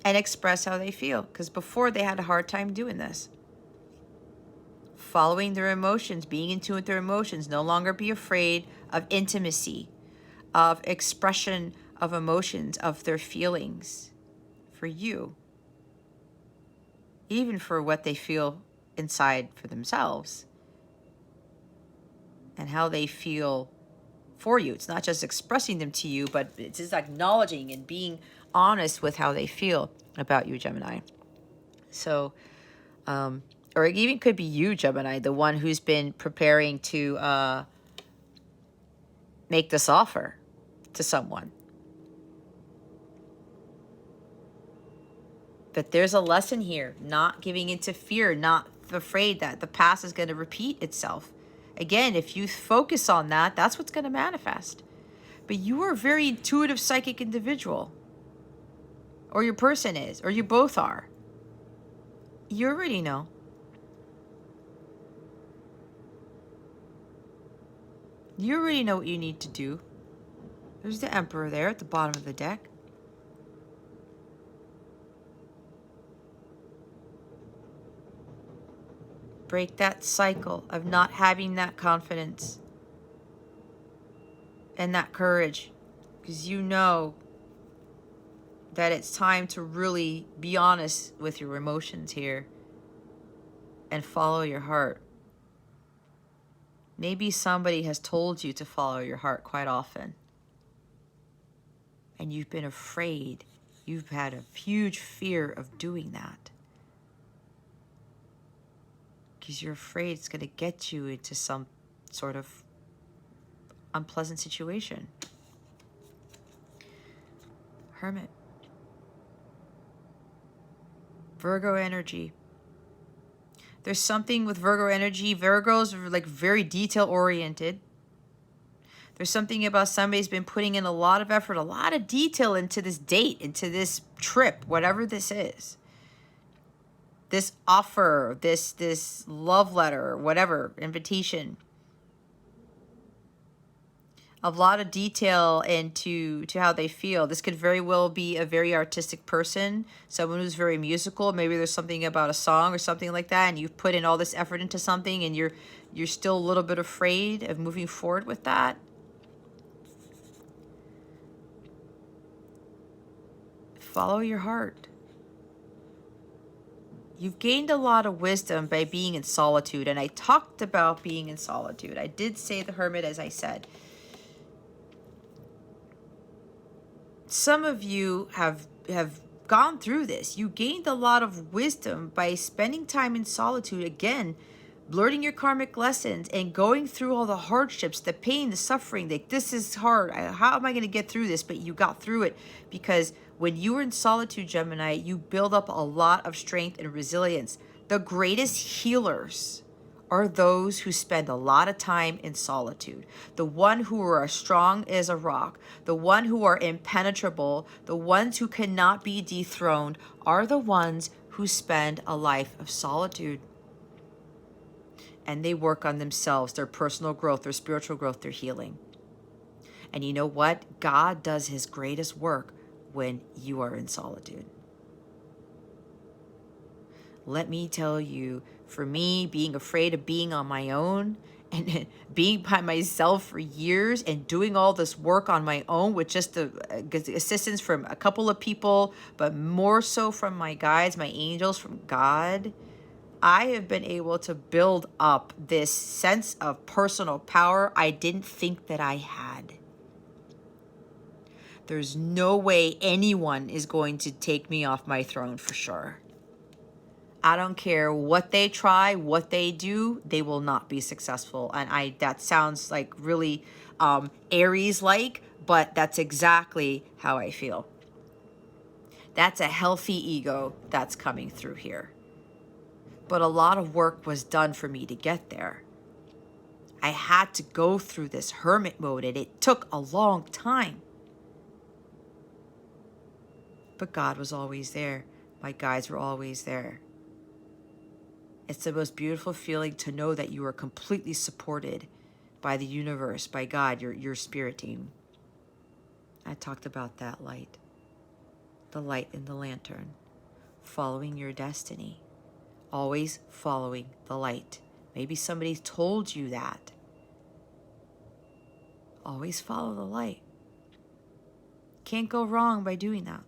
and express how they feel, because before they had a hard time doing this. Following their emotions, being in tune with their emotions, no longer be afraid of intimacy, of expression of emotions, of their feelings for you, even for what they feel inside for themselves and how they feel for you. It's not just expressing them to you, but it's just acknowledging and being honest with how they feel about you, Gemini. So, or it even could be you, Gemini, the one who's been preparing to make this offer to someone. But there's a lesson here, not giving into fear, not afraid that the past is going to repeat itself. Again, if you focus on that, that's what's going to manifest. But you are a very intuitive, psychic individual. Or your person is, or you both are. You already know. You already know what you need to do. There's the Emperor there at the bottom of the deck. Break that cycle of not having that confidence and that courage, because you know that it's time to really be honest with your emotions here and follow your heart. Maybe somebody has told you to follow your heart quite often, and you've been afraid. You've had a huge fear of doing that because you're afraid it's going to get you into some sort of unpleasant situation. Hermit. Virgo energy. There's something with Virgo energy. Virgos are like very detail oriented. There's something about somebody's been putting in a lot of effort, a lot of detail into this date, into this trip, whatever this is. This offer, this love letter, whatever, invitation. A lot of detail into how they feel. This could very well be a very artistic person, someone who's very musical. Maybe there's something about a song or something like that, and you've put in all this effort into something, and you're still a little bit afraid of moving forward with that. Follow your heart. You've gained a lot of wisdom by being in solitude, and I talked about being in solitude. I did say the Hermit, as I said. Some of you have gone through this. You gained a lot of wisdom by spending time in solitude, again, learning your karmic lessons and going through all the hardships, the pain, the suffering. Like, this is hard. How am I going to get through this? But you got through it because when you were in solitude, Gemini, you build up a lot of strength and resilience. The greatest healers are those who spend a lot of time in solitude. The one who are as strong as a rock, the one who are impenetrable, the ones who cannot be dethroned are the ones who spend a life of solitude. And they work on themselves, their personal growth, their spiritual growth, their healing. And you know what? God does his greatest work when you are in solitude. Let me tell you, for me, being afraid of being on my own and being by myself for years and doing all this work on my own with just the assistance from a couple of people, but more so from my guides, my angels, from God, I have been able to build up this sense of personal power I didn't think that I had. There's no way anyone is going to take me off my throne for sure. I don't care what they try, what they do, they will not be successful. And that sounds like really Aries-like, but that's exactly how I feel. That's a healthy ego that's coming through here. But a lot of work was done for me to get there. I had to go through this hermit mode, and it took a long time. But God was always there. My guides were always there. It's the most beautiful feeling to know that you are completely supported by the universe, by God, your spirit team. I talked about that light. The light in the lantern. Following your destiny. Always following the light. Maybe somebody told you that. Always follow the light. Can't go wrong by doing that.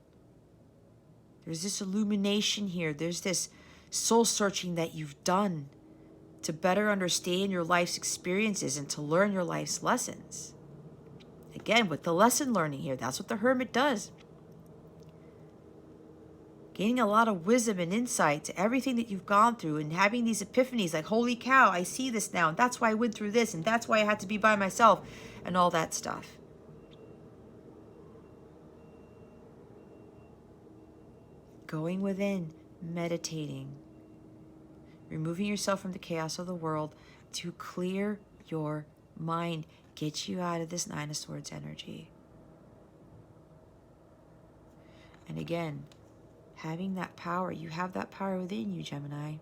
There's this illumination here. There's this soul searching that you've done to better understand your life's experiences and to learn your life's lessons. Again, with the lesson learning here, that's what the Hermit does. Gaining a lot of wisdom and insight to everything that you've gone through and having these epiphanies like, holy cow, I see this now. And that's why I went through this. And that's why I had to be by myself and all that stuff. Going within, meditating, removing yourself from the chaos of the world to clear your mind, get you out of this Nine of Swords energy. And again, having that power, you have that power within you, Gemini.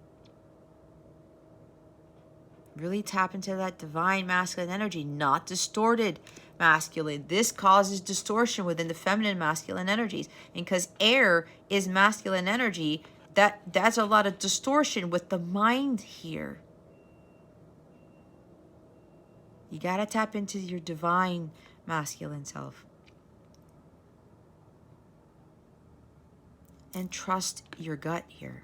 Really tap into that divine masculine energy, not distorted masculine. This causes distortion within the feminine masculine energies. And because air is masculine energy, that's a lot of distortion with the mind here. You got to tap into your divine masculine self. And trust your gut here.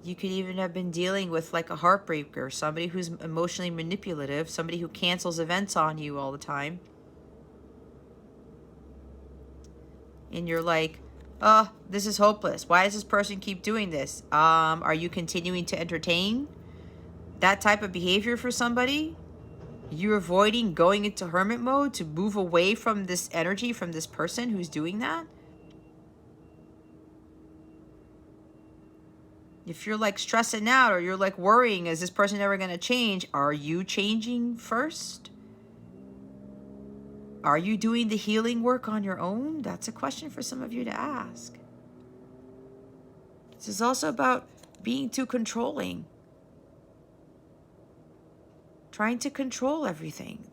You could even have been dealing with like a heartbreaker, somebody who's emotionally manipulative, somebody who cancels events on you all the time. And you're like, this is hopeless. Why does this person keep doing this? Are you continuing to entertain that type of behavior for somebody, you're avoiding going into hermit mode to move away from this energy, from this person who's doing that. If you're like stressing out or you're like worrying, is this person ever going to change? Are you changing first? Are you doing the healing work on your own? That's a question for some of you to ask. This is also about being too controlling. Trying to control everything.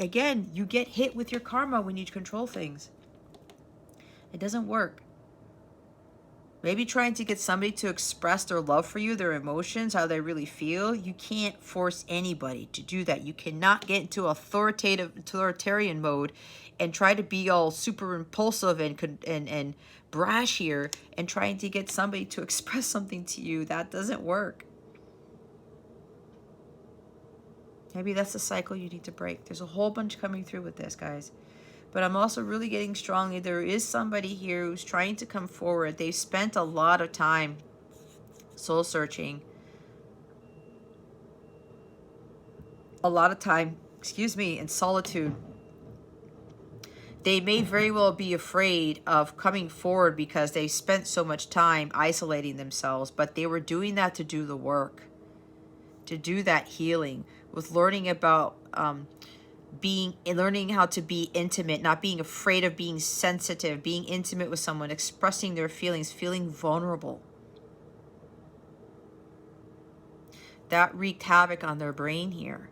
Again, you get hit with your karma when you control things. It doesn't work. Maybe trying to get somebody to express their love for you, their emotions, how they really feel. You can't force anybody to do that. You cannot get into authoritarian mode and try to be all super impulsive and brash here and trying to get somebody to express something to you. That doesn't work. Maybe that's the cycle you need to break. There's a whole bunch coming through with this, guys. But I'm also really getting strongly, there is somebody here who's trying to come forward. They've spent a lot of time soul searching. A lot of time, in solitude. They may very well be afraid of coming forward because they spent so much time isolating themselves, but they were doing that to do the work, to do that healing, with learning about learning how to be intimate, not being afraid of being sensitive, being intimate with someone, expressing their feelings, feeling vulnerable. That wreaked havoc on their brain here.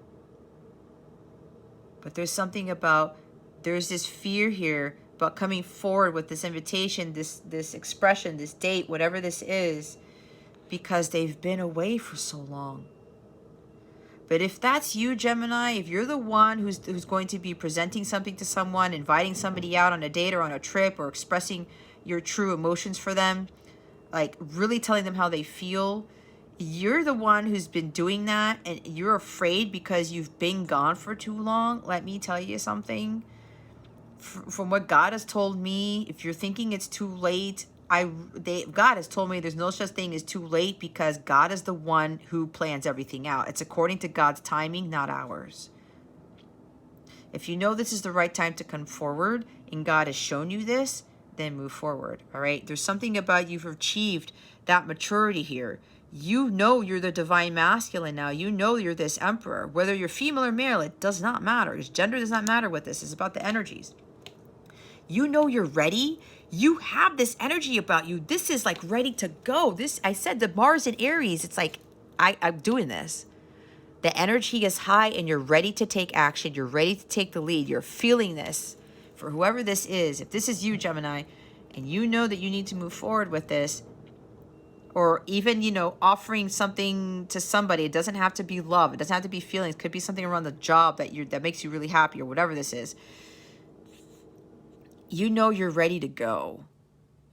But there's something about, there's this fear here about coming forward with this invitation, this expression, this date, whatever this is, because they've been away for so long. But if that's you, Gemini, if you're the one who's going to be presenting something to someone, inviting somebody out on a date or on a trip, or expressing your true emotions for them, like really telling them how they feel, you're the one who's been doing that, and you're afraid because you've been gone for too long. Let me tell you something. From what God has told me, if you're thinking it's too late, God has told me there's no such thing as too late, because God is the one who plans everything out. It's according to God's timing, not ours. If you know this is the right time to come forward and God has shown you this, then move forward. All right. There's something about you've achieved that maturity here. You know you're the divine masculine now. You know you're this emperor. Whether you're female or male, it does not matter. Gender does not matter with this. It's about the energies. You know you're ready. You have this energy about you. This is like ready to go. I said the Mars in Aries, it's like, I'm doing this. The energy is high and you're ready to take action. You're ready to take the lead. You're feeling this. For whoever this is, if this is you, Gemini, and you know that you need to move forward with this, or even, offering something to somebody, it doesn't have to be love. It doesn't have to be feelings. It could be something around the job that makes you really happy, or whatever this is. You know you're ready to go.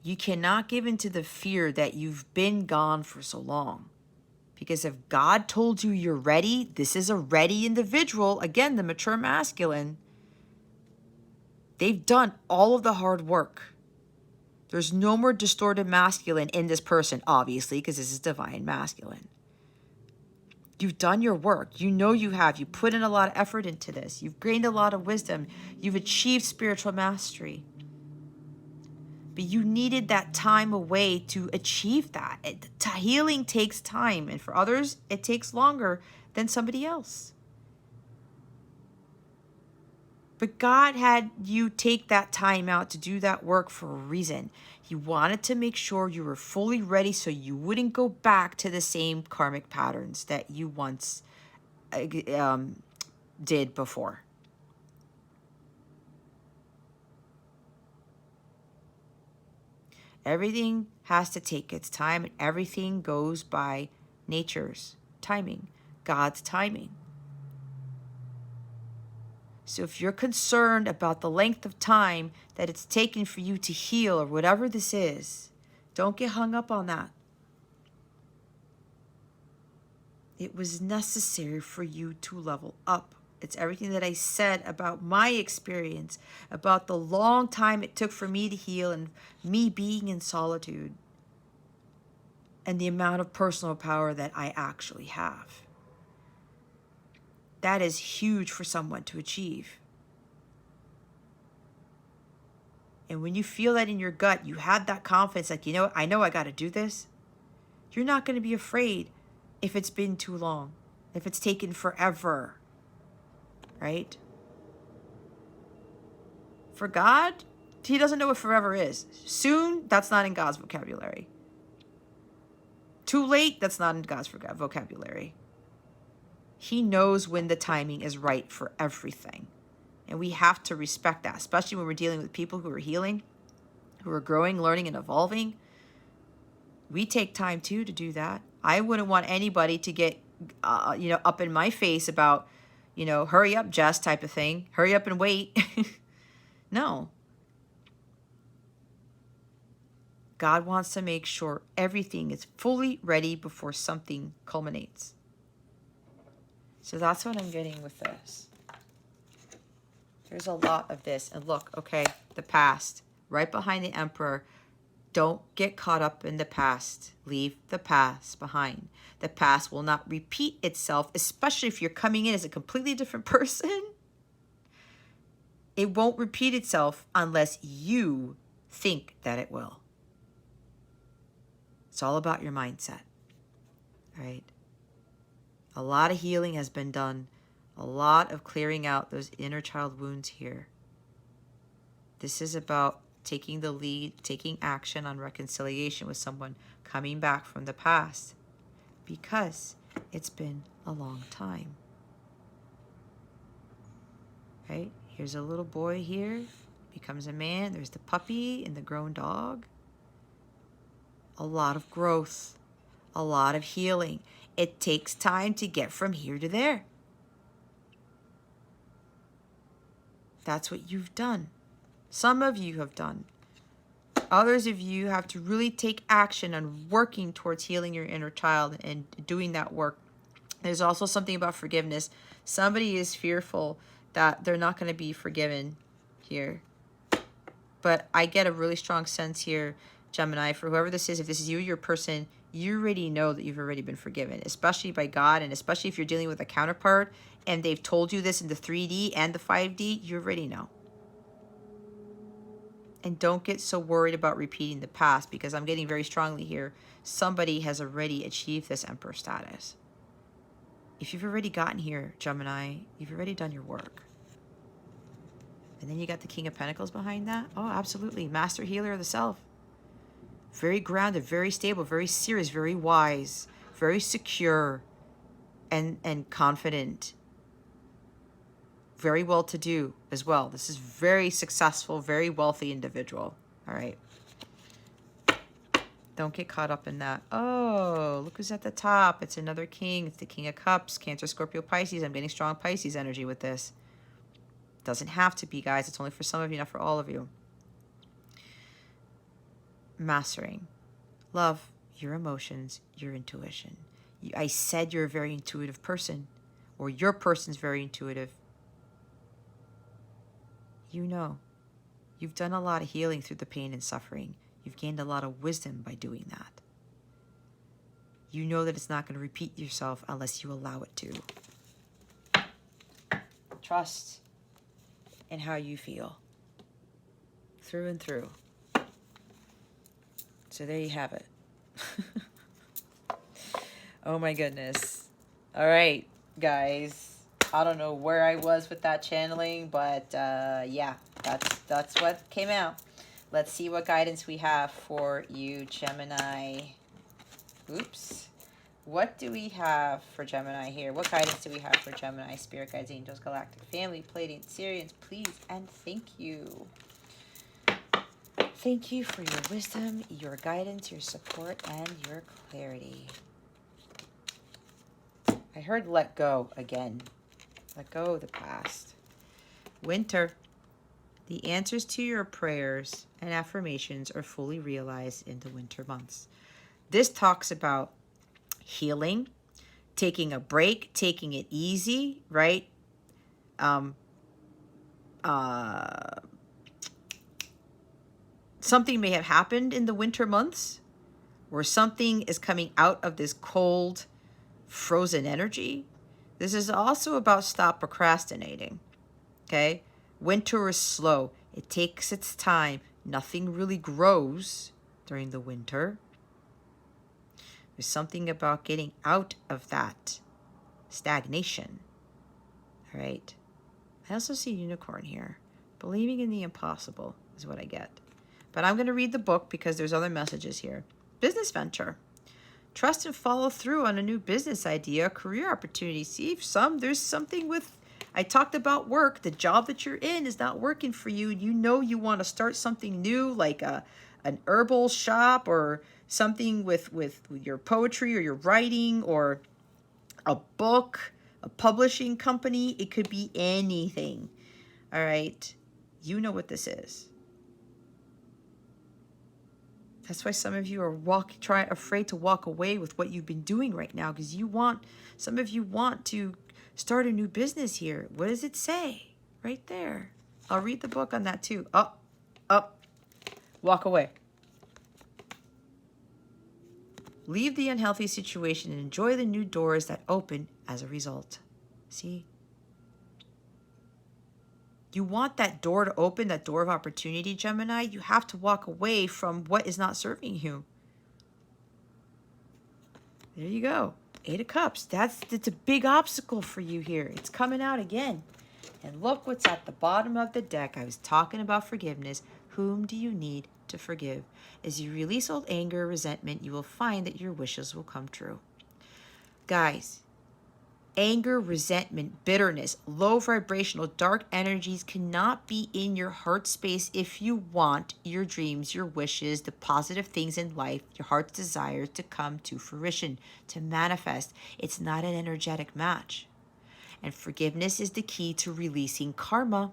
You cannot give into the fear that you've been gone for so long. Because if God told you you're ready, this is a ready individual. Again, the mature masculine. They've done all of the hard work. There's no more distorted masculine in this person, obviously, because this is divine masculine. You've done your work. You know you have. You put in a lot of effort into this. You've gained a lot of wisdom. You've achieved spiritual mastery. But you needed that time away to achieve that. Healing takes time. And for others, it takes longer than somebody else. But God had you take that time out to do that work for a reason. He wanted to make sure you were fully ready so you wouldn't go back to the same karmic patterns that you once did before. Everything has to take its time, and everything goes by nature's timing, God's timing. So if you're concerned about the length of time that it's taken for you to heal, or whatever this is, don't get hung up on that. It was necessary for you to level up. It's everything that I said about my experience, about the long time it took for me to heal, and me being in solitude, and the amount of personal power that I actually have. That is huge for someone to achieve. And when you feel that in your gut, you have that confidence, like, you know, I know I got to do this. You're not going to be afraid if it's been too long, if it's taken forever, right? For God, he doesn't know what forever is. Soon, that's not in God's vocabulary. Too late, that's not in God's vocabulary. He knows when the timing is right for everything. And we have to respect that, especially when we're dealing with people who are healing, who are growing, learning, and evolving. We take time, too, to do that. I wouldn't want anybody to get, up in my face about, hurry up, Jess, type of thing. Hurry up and wait. No. God wants to make sure everything is fully ready before something culminates. So that's what I'm getting with this. There's a lot of this. And look, okay, the past. Right behind the Emperor. Don't get caught up in the past. Leave the past behind. The past will not repeat itself, especially if you're coming in as a completely different person. It won't repeat itself unless you think that it will. It's all about your mindset, right? A lot of healing has been done. A lot of clearing out those inner child wounds here. This is about taking the lead, taking action on reconciliation with someone, coming back from the past, because it's been a long time, right? Here's a little boy here, becomes a man. There's the puppy and the grown dog. A lot of growth, a lot of healing. It takes time to get from here to there. That's what you've done. Some of you have done. Others of you have to really take action on working towards healing your inner child and doing that work. There's also something about forgiveness. Somebody is fearful that they're not going to be forgiven here. But I get a really strong sense here, Gemini, for whoever this is, if this is you, your person, you already know that you've already been forgiven, especially by God, and especially if you're dealing with a counterpart and they've told you this in the 3D and the 5D, you already know. And don't get so worried about repeating the past, because I'm getting very strongly here, somebody has already achieved this Emperor status. If you've already gotten here, Gemini, you've already done your work. And then you got the King of Pentacles behind that. Oh, absolutely. Master healer of the self. Very grounded, very stable, very serious, very wise, very secure and confident. Very well-to-do as well. This is very successful, very wealthy individual. All right. Don't get caught up in that. Oh, look who's at the top. It's another king. It's the King of Cups, Cancer, Scorpio, Pisces. I'm getting strong Pisces energy with this. Doesn't have to be, guys. It's only for some of you, not for all of you. Mastering. Love, your emotions, your intuition. I said you're a very intuitive person, or your person's very intuitive. You know. You've done a lot of healing through the pain and suffering. You've gained a lot of wisdom by doing that. You know that it's not going to repeat yourself unless you allow it to. Trust in how you feel. Through and through. So there you have it. Oh my goodness. All right, guys. I don't know where I was with that channeling, but yeah, that's what came out. Let's see what guidance we have for you, Gemini. Oops. What do we have for Gemini here? What guidance do we have for Gemini? Spirit guides, angels, galactic family, Pleiadians, Sirians, please and thank you. Thank you for your wisdom, your guidance, your support, and your clarity. I heard let go again. Let go of the past. Winter. The answers to your prayers and affirmations are fully realized in the winter months. This talks about healing, taking a break, taking it easy, right? Something may have happened in the winter months where something is coming out of this cold, frozen energy, This is also about stop procrastinating, okay? Winter is slow. It takes its time. Nothing really grows during the winter. There's something about getting out of that stagnation, all right? I also see a unicorn here. Believing in the impossible is what I get. But I'm going to read the book because there's other messages here. Business venture. Trust and follow through on a new business idea, career opportunity. See if there's something with, I talked about work. The job that you're in is not working for you. You know you want to start something new, like an herbal shop or something with your poetry or your writing or a book, a publishing company. It could be anything. All right. You know what this is. That's why some of you are afraid to walk away with what you've been doing right now, because some of you want to start a new business here. What does it say? Right there. I'll read the book on that too. Up. Walk away. Leave the unhealthy situation and enjoy the new doors that open as a result. See? You want that door to open, that door of opportunity, Gemini. You have to walk away from what is not serving you. There you go. 8 of Cups. It's a big obstacle for you here. It's coming out again. And look what's at the bottom of the deck. I was talking about forgiveness. Whom do you need to forgive? As you release old anger, resentment, you will find that your wishes will come true. Guys, anger, resentment, bitterness, low vibrational, dark energies cannot be in your heart space if you want your dreams, your wishes, the positive things in life, your heart's desires to come to fruition, to manifest. It's not an energetic match. And forgiveness is the key to releasing karma.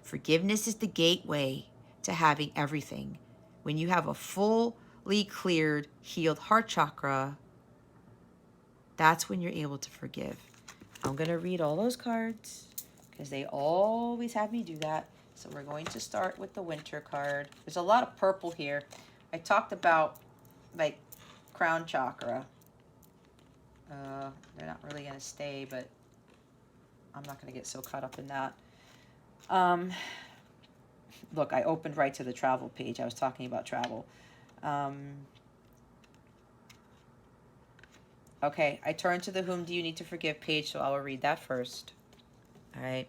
Forgiveness is the gateway to having everything. When you have a fully cleared, healed heart chakra, that's when you're able to forgive. I'm going to read all those cards because they always have me do that. So we're going to start with the winter card. There's a lot of purple here. I talked about like crown chakra. They're not really going to stay, but I'm not going to get so caught up in that. Look, I opened right to the travel page. I was talking about travel. Okay, I turn to the Whom Do You Need to Forgive page, so I will read that first. All right.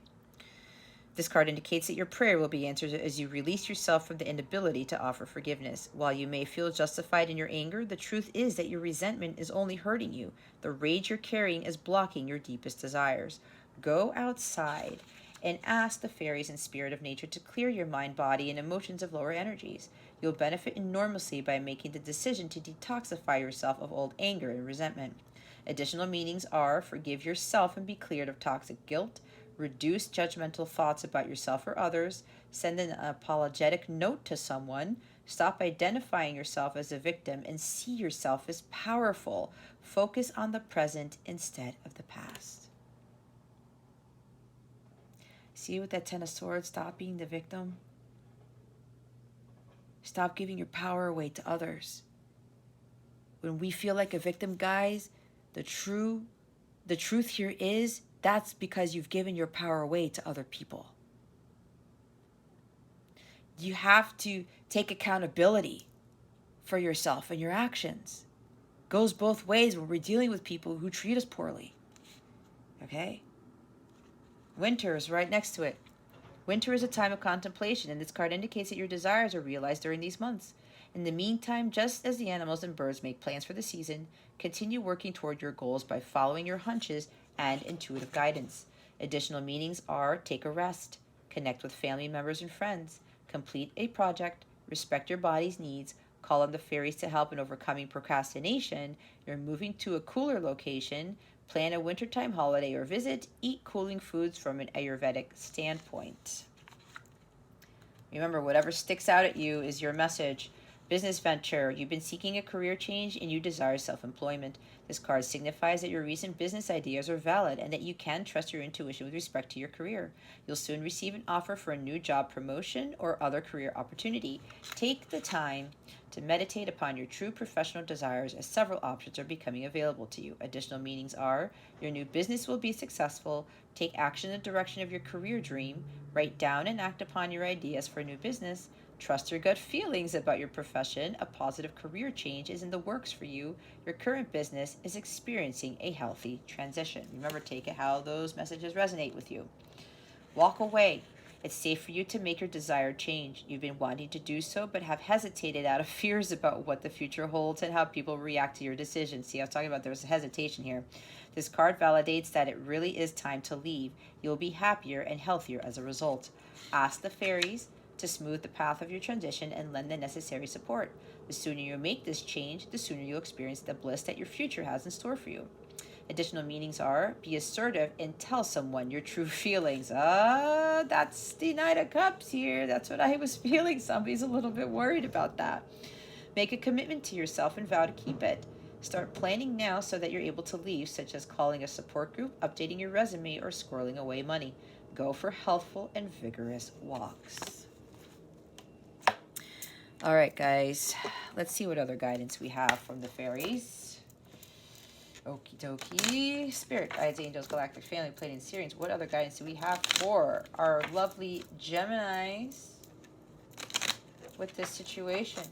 This card indicates that your prayer will be answered as you release yourself from the inability to offer forgiveness. While you may feel justified in your anger, the truth is that your resentment is only hurting you. The rage you're carrying is blocking your deepest desires. Go outside and ask the fairies and spirit of nature to clear your mind, body, and emotions of lower energies. You'll benefit enormously by making the decision to detoxify yourself of old anger and resentment. Additional meanings are: forgive yourself and be cleared of toxic guilt, reduce judgmental thoughts about yourself or others, send an apologetic note to someone, stop identifying yourself as a victim and see yourself as powerful. Focus on the present instead of the past. See with that Ten of Swords, stop being the victim. Stop giving your power away to others. When we feel like a victim, guys, the truth here is that's because you've given your power away to other people. You have to take accountability for yourself and your actions. Goes both ways when we're dealing with people who treat us poorly. Okay? Winter is right next to it. Winter is a time of contemplation, and this card indicates that your desires are realized during these months. In the meantime, just as the animals and birds make plans for the season, continue working toward your goals by following your hunches and intuitive guidance. Additional meanings are: take a rest, connect with family members and friends, complete a project, respect your body's needs, call on the fairies to help in overcoming procrastination, you're moving to a cooler location, plan a wintertime holiday or visit, eat cooling foods from an Ayurvedic standpoint. Remember, whatever sticks out at you is your message. Business venture. You've been seeking a career change and you desire self-employment. This card signifies that your recent business ideas are valid and that you can trust your intuition with respect to your career. You'll soon receive an offer for a new job promotion or other career opportunity. Take the time to meditate upon your true professional desires, as several options are becoming available to you. Additional meanings are: your new business will be successful, take action in the direction of your career dream, write down and act upon your ideas for a new business, trust your gut feelings about your profession, a positive career change is in the works for you, your current business is experiencing a healthy transition. Remember, take it how those messages resonate with you. Walk away. It's safe for you to make your desired change. You've been wanting to do so, but have hesitated out of fears about what the future holds and how people react to your decisions. See, I was talking about there's hesitation here. This card validates that it really is time to leave. You'll be happier and healthier as a result. Ask the fairies to smooth the path of your transition and lend the necessary support. The sooner you make this change, the sooner you'll experience the bliss that your future has in store for you. Additional meanings are: be assertive and tell someone your true feelings. That's the Knight of Cups here. That's what I was feeling. Somebody's a little bit worried about that. Make a commitment to yourself and vow to keep it. Start planning now so that you're able to leave, such as calling a support group, updating your resume, or squirreling away money. Go for healthful and vigorous walks. All right, guys. Let's see what other guidance we have from the fairies. Okie dokie. Spirit, guides, angels, galactic family, Pleiadian, Sirians. What other guidance do we have for our lovely Geminis with this situation?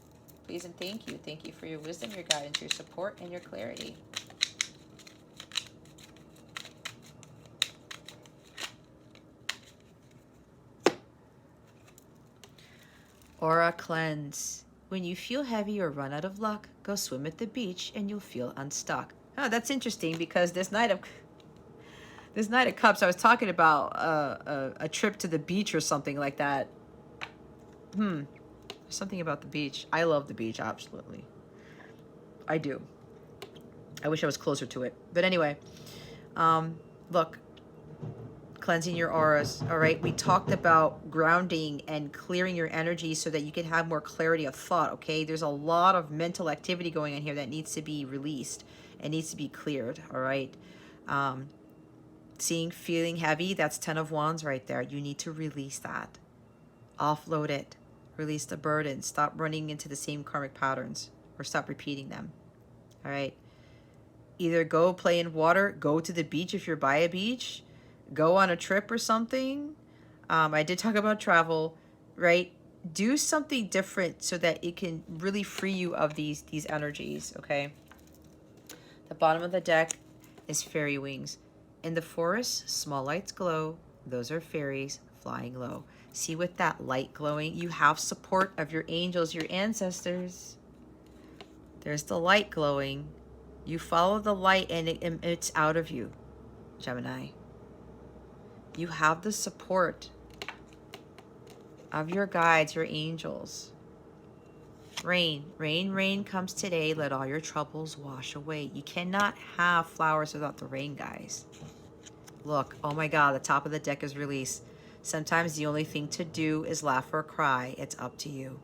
Please and thank you. Thank you for your wisdom, your guidance, your support, and your clarity. Aura cleanse. When you feel heavy or run out of luck, go swim at the beach and you'll feel unstuck. Oh, that's interesting, because this Knight of Cups, I was talking about a trip to the beach or something like that. Something about the beach. I love the beach, absolutely. I do. I wish I was closer to it. But anyway, look, cleansing your auras, all right? We talked about grounding and clearing your energy so that you can have more clarity of thought, okay? There's a lot of mental activity going on here that needs to be released. It needs to be cleared, all right? Feeling heavy, that's 10 of Wands right there. You need to release that. Offload it. Release the burden. Stop running into the same karmic patterns, or stop repeating them, all right? Either go play in water, go to the beach if you're by a beach, go on a trip or something. I did talk about travel, right? Do something different so that it can really free you of these energies, okay? The bottom of the deck is fairy wings. In the forest, small lights glow. Those are fairies flying low. See, with that light glowing, you have support of your angels, your ancestors. There's the light glowing. You follow the light and it's out of you, Gemini. You have the support of your guides, your angels. Rain, rain, rain comes today. Let all your troubles wash away. You cannot have flowers without the rain, guys. Look, oh my God, the top of the deck is released. Sometimes the only thing to do is laugh or cry. It's up to you.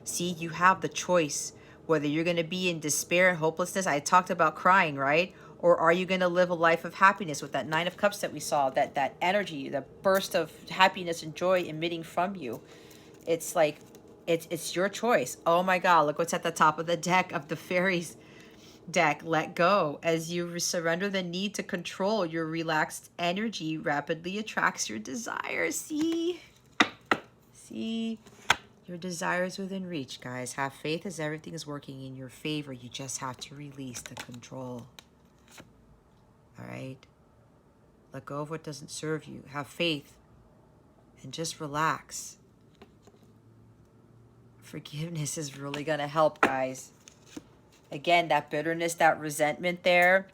See, you have the choice whether you're going to be in despair and hopelessness. I talked about crying, right? Or are you going to live a life of happiness with that Nine of Cups that we saw, that energy, the burst of happiness and joy emitting from you? It's like, it's your choice. Oh my God, look what's at the top of the deck of the fairies deck. Let go. As you surrender the need to control, your relaxed energy rapidly attracts your desires. See? Your desires within reach, guys. Have faith as everything is working in your favor. You just have to release the control. All right? Let go of what doesn't serve you. Have faith and just relax. Forgiveness is really going to help, guys. Again, that bitterness, that resentment there,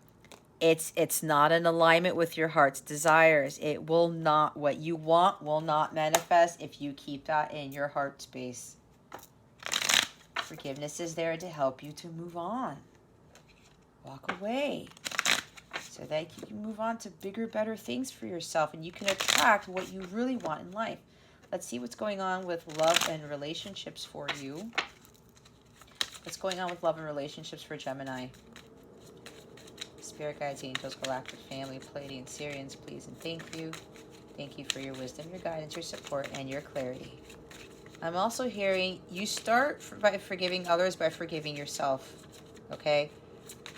it's not in alignment with your heart's desires. It will not, what you want will not manifest if you keep that in your heart space. Forgiveness is there to help you to move on. Walk away so that you can move on to bigger, better things for yourself, and you can attract what you really want in life. Let's see what's going on with love and relationships for you. What's going on with love and relationships for Gemini? Spirit guides, angels, galactic family, Pleiadian, Sirians, please and thank you. Thank you for your wisdom, your guidance, your support, and your clarity. I'm also hearing you start by forgiving others by forgiving yourself, okay?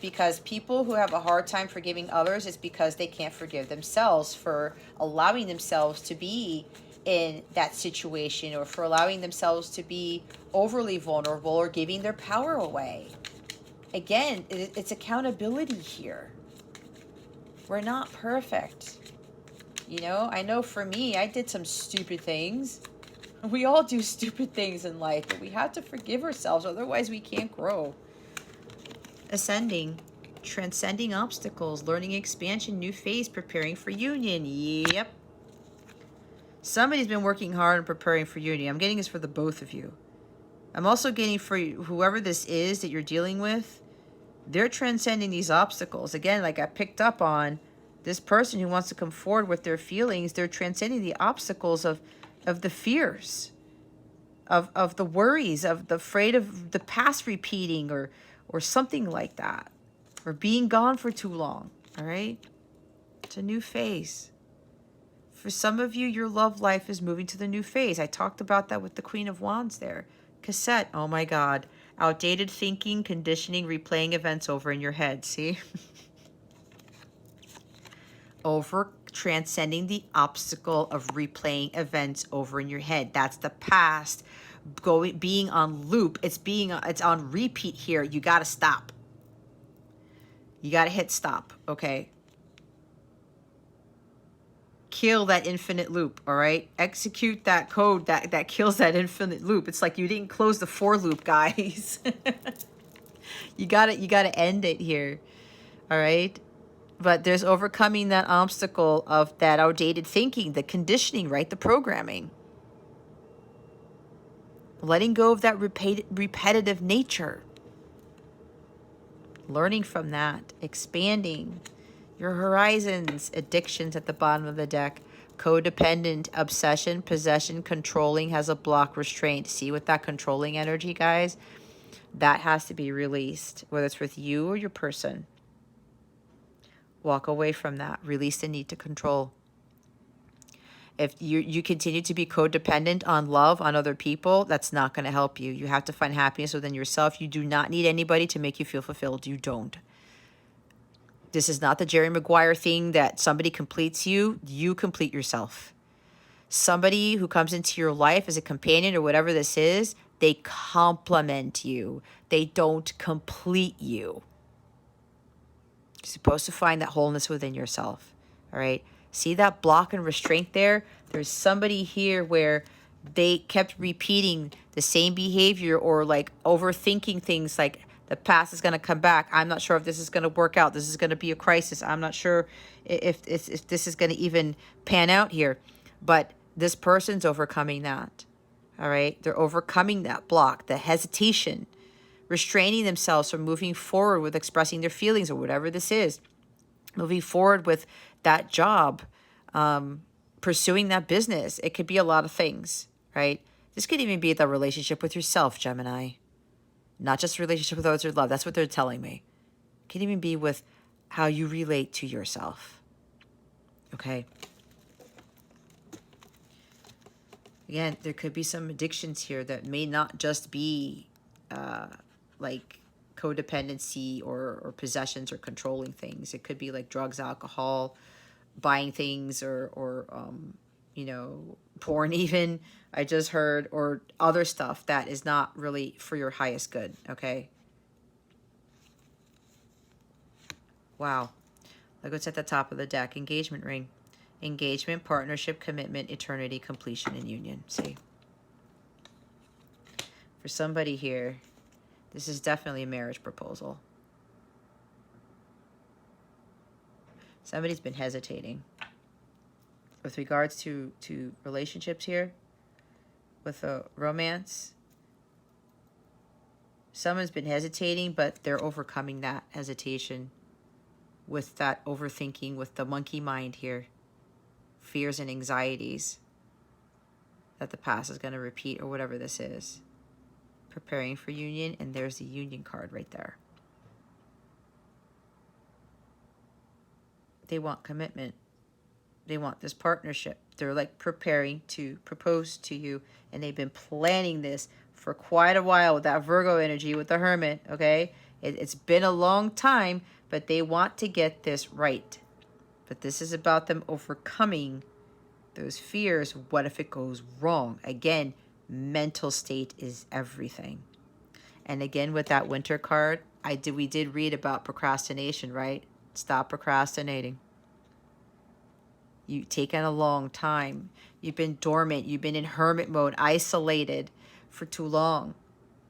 Because people who have a hard time forgiving others is because they can't forgive themselves for allowing themselves to be in that situation, or for allowing themselves to be overly vulnerable or giving their power away. Again, it's accountability here. We're not perfect. You know, I know for me, I did some stupid things. We all do stupid things in life, but we have to forgive ourselves, otherwise we can't grow. Ascending, transcending obstacles, learning expansion, new phase, preparing for union. Yep. Somebody's been working hard on preparing for union. I'm getting this for the both of you. I'm also getting for whoever this is that you're dealing with, they're transcending these obstacles. Again, like I picked up on, this person who wants to come forward with their feelings, they're transcending the obstacles of the fears, of the worries, of the afraid of the past repeating, or something like that, or being gone for too long. All right? It's a new phase. For some of you, your love life is moving to the new phase. I talked about that with the Queen of Wands there. Cassette, oh my God. Outdated thinking, conditioning, replaying events over in your head. See? Over transcending the obstacle of replaying events over in your head. That's the past being on loop. It's on repeat here. You got to stop. You got to hit stop, okay? Kill that infinite loop, all right? Execute that code that kills that infinite loop. It's like you didn't close the for loop, guys. You got to end it here, all right? But there's overcoming that obstacle of that outdated thinking, the conditioning, right? The programming. Letting go of that repetitive nature. Learning from that. Expanding your horizons. Addictions at the bottom of the deck. Codependent, obsession, possession, controlling has a block, restraint. See, with that controlling energy, guys, that has to be released, whether it's with you or your person. Walk away from that. Release the need to control. If you continue to be codependent on love, on other people, that's not going to help you. You have to find happiness within yourself. You do not need anybody to make you feel fulfilled. You don't. This is not the Jerry Maguire thing that somebody completes you. You complete yourself. Somebody who comes into your life as a companion or whatever this is, they complement you. They don't complete you. You're supposed to find that wholeness within yourself. All right? See that block and restraint there? There's somebody here where they kept repeating the same behavior, or like overthinking things like the past is going to come back. I'm not sure if this is going to work out. This is going to be a crisis. I'm not sure if this is going to even pan out here. But this person's overcoming that. All right? They're overcoming that block, the hesitation, restraining themselves from moving forward with expressing their feelings or whatever this is. Moving forward with that job, pursuing that business. It could be a lot of things, right? This could even be the relationship with yourself, Gemini. Not just a relationship with those you love. That's what they're telling me. It could even be with how you relate to yourself. Okay? Again, there could be some addictions here that may not just be like codependency or possessions or controlling things. It could be like drugs, alcohol, buying things, or porn even, I just heard, or other stuff that is not really for your highest good, okay? Wow. Look what's at the top of the deck. Engagement ring. Engagement, partnership, commitment, eternity, completion, and union. See? For somebody here, this is definitely a marriage proposal. Somebody's been hesitating. With regards to relationships here, with a romance, someone's been hesitating, but they're overcoming that hesitation with that overthinking, with the monkey mind here. Fears and anxieties that the past is going to repeat or whatever this is. Preparing for union, and there's the union card right there. They want commitment. They want this partnership. They're like preparing to propose to you, and they've been planning this for quite a while with that Virgo energy with the Hermit, okay? It's been a long time, but they want to get this right. But this is about them overcoming those fears. What if it goes wrong? Again, mental state is everything. And again, with that Winter card, we did read about procrastination, right? Stop procrastinating. You've taken a long time. You've been dormant. You've been in hermit mode, isolated for too long.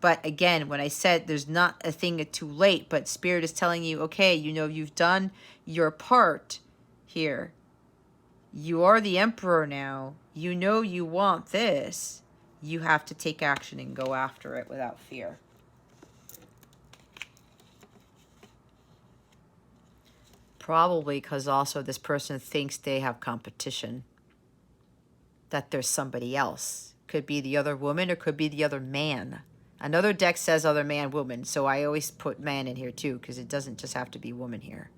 But again, when I said there's not a thing too late, but Spirit is telling you, okay, you know, you've done your part here. You are the emperor now. You know you want this. You have to take action and go after it without fear. Probably because also this person thinks they have competition. That there's somebody else. Could be the other woman or could be the other man. Another deck says other man, woman. So I always put man in here too, because it doesn't just have to be woman here.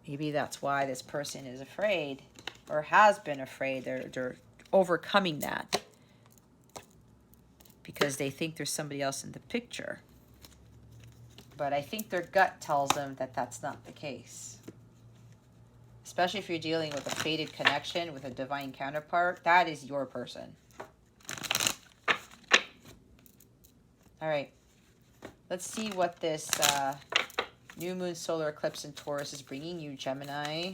Maybe that's why this person is afraid or has been afraid. They're overcoming that because they think there's somebody else in the picture. But I think their gut tells them that that's not the case. Especially if you're dealing with a fated connection with a divine counterpart, that is your person. All right, let's see what this new moon solar eclipse in Taurus is bringing you, Gemini.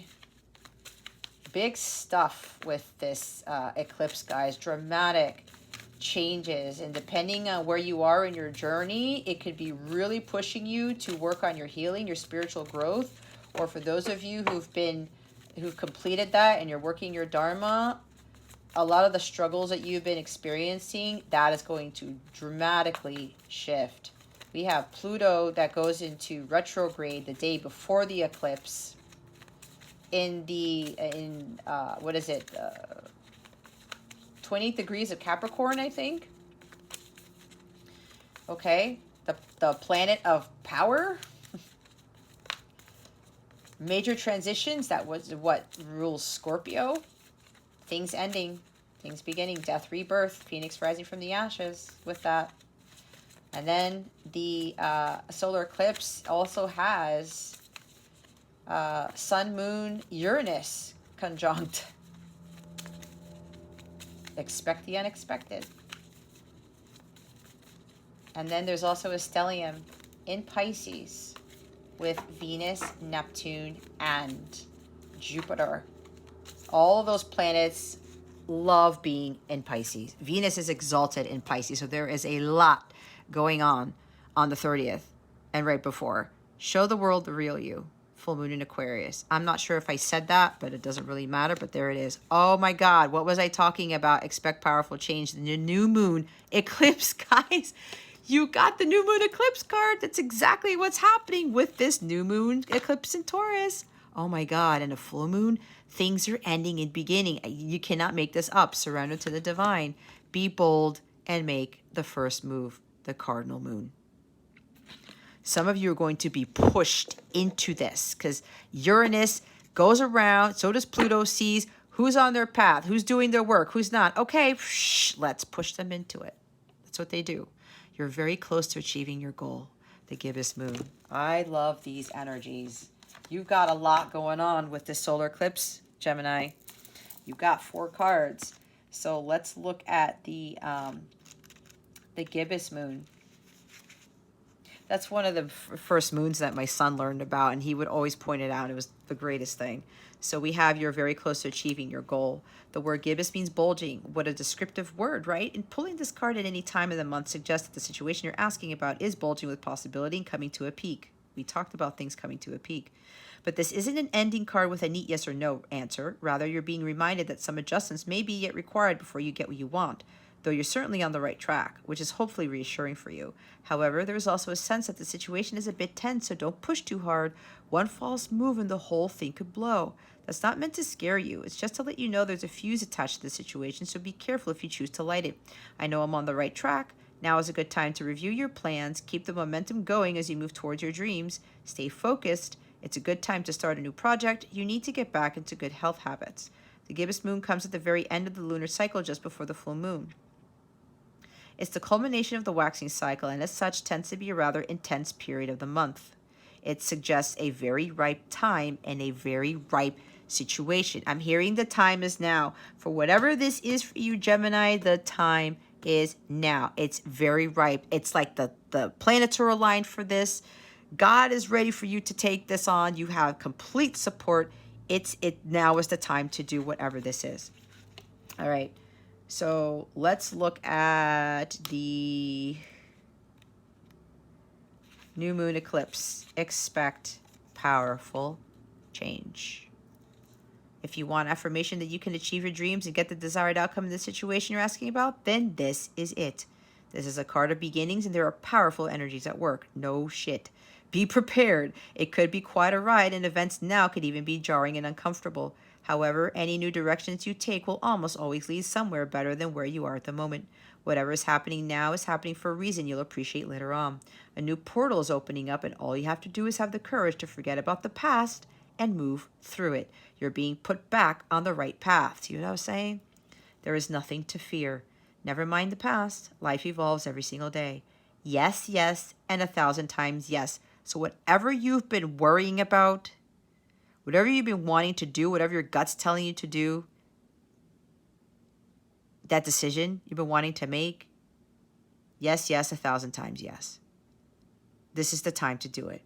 Big stuff with this eclipse, guys. Dramatic changes, and depending on where you are in your journey, it could be really pushing you to work on your healing, your spiritual growth, or for those of you who've completed that and you're working your dharma, a lot of the struggles that you've been experiencing, that is going to dramatically shift. We have Pluto that goes into retrograde the day before the eclipse in what is it, 20 degrees of Capricorn, I think. Okay, the planet of power. Major transitions, that was what rules Scorpio. Things ending, things beginning, death, rebirth, Phoenix rising from the ashes with that. And then the solar eclipse also has Sun, Moon, Uranus conjunct. Expect the unexpected. And then there's also a stellium in Pisces with Venus, Neptune, and Jupiter. All of those planets love being in Pisces. Venus is exalted in Pisces, so there is a lot going on the 30th and right before. Show the world the real you. Full moon in Aquarius. I'm not sure if I said that, but it doesn't really matter, but there it is. Oh my God, what was I talking about? Expect powerful change. The new moon eclipse, guys. You got the new moon eclipse card. That's exactly what's happening with this new moon eclipse in Taurus. Oh my God, and a full moon, things are ending and beginning. You cannot make this up. Surrender to the divine. Be bold and make the first move, the cardinal moon. Some of you are going to be pushed into this because Uranus goes around, so does Pluto, sees who's on their path, who's doing their work, who's not. Okay, let's push them into it. That's what they do. You're very close to achieving your goal, the gibbous moon. I love these energies. You've got a lot going on with this solar eclipse, Gemini. You've got 4 cards. So let's look at the gibbous moon. That's one of the first moons that my son learned about, and he would always point it out. It was the greatest thing. So we have you're very close to achieving your goal. The word gibbous means bulging. What a descriptive word, right? And pulling this card at any time of the month suggests that the situation you're asking about is bulging with possibility and coming to a peak. We talked about things coming to a peak. But this isn't an ending card with a neat yes or no answer. Rather, you're being reminded that some adjustments may be yet required before you get what you want, though you're certainly on the right track, which is hopefully reassuring for you. However, there is also a sense that the situation is a bit tense, so don't push too hard. One false move and the whole thing could blow. That's not meant to scare you. It's just to let you know there's a fuse attached to the situation, so be careful if you choose to light it. I know I'm on the right track. Now is a good time to review your plans, keep the momentum going as you move towards your dreams, stay focused. It's a good time to start a new project. You need to get back into good health habits. The gibbous moon comes at the very end of the lunar cycle, just before the full moon. It's the culmination of the waxing cycle, and as such tends to be a rather intense period of the month. It suggests a very ripe time and a very ripe situation. I'm hearing the time is now. For whatever this is for you, Gemini, the time is now. It's very ripe. It's like the planets are aligned for this. God is ready for you to take this on. You have complete support. Now is the time to do whatever this is. All right. So let's look at the new moon eclipse. Expect powerful change. If you want affirmation that you can achieve your dreams and get the desired outcome in the situation you're asking about, then this is it. This is a card of beginnings, and there are powerful energies at work. No shit. Be prepared. It could be quite a ride, and events now could even be jarring and uncomfortable. However, any new directions you take will almost always lead somewhere better than where you are at the moment. Whatever is happening now is happening for a reason you'll appreciate later on. A new portal is opening up, and all you have to do is have the courage to forget about the past and move through it. You're being put back on the right path. See what I was saying? There is nothing to fear. Never mind the past. Life evolves every single day. Yes, yes, and 1,000 times yes. So whatever you've been worrying about, whatever you've been wanting to do, whatever your gut's telling you to do, that decision you've been wanting to make, yes, yes, 1,000 times yes. This is the time to do it.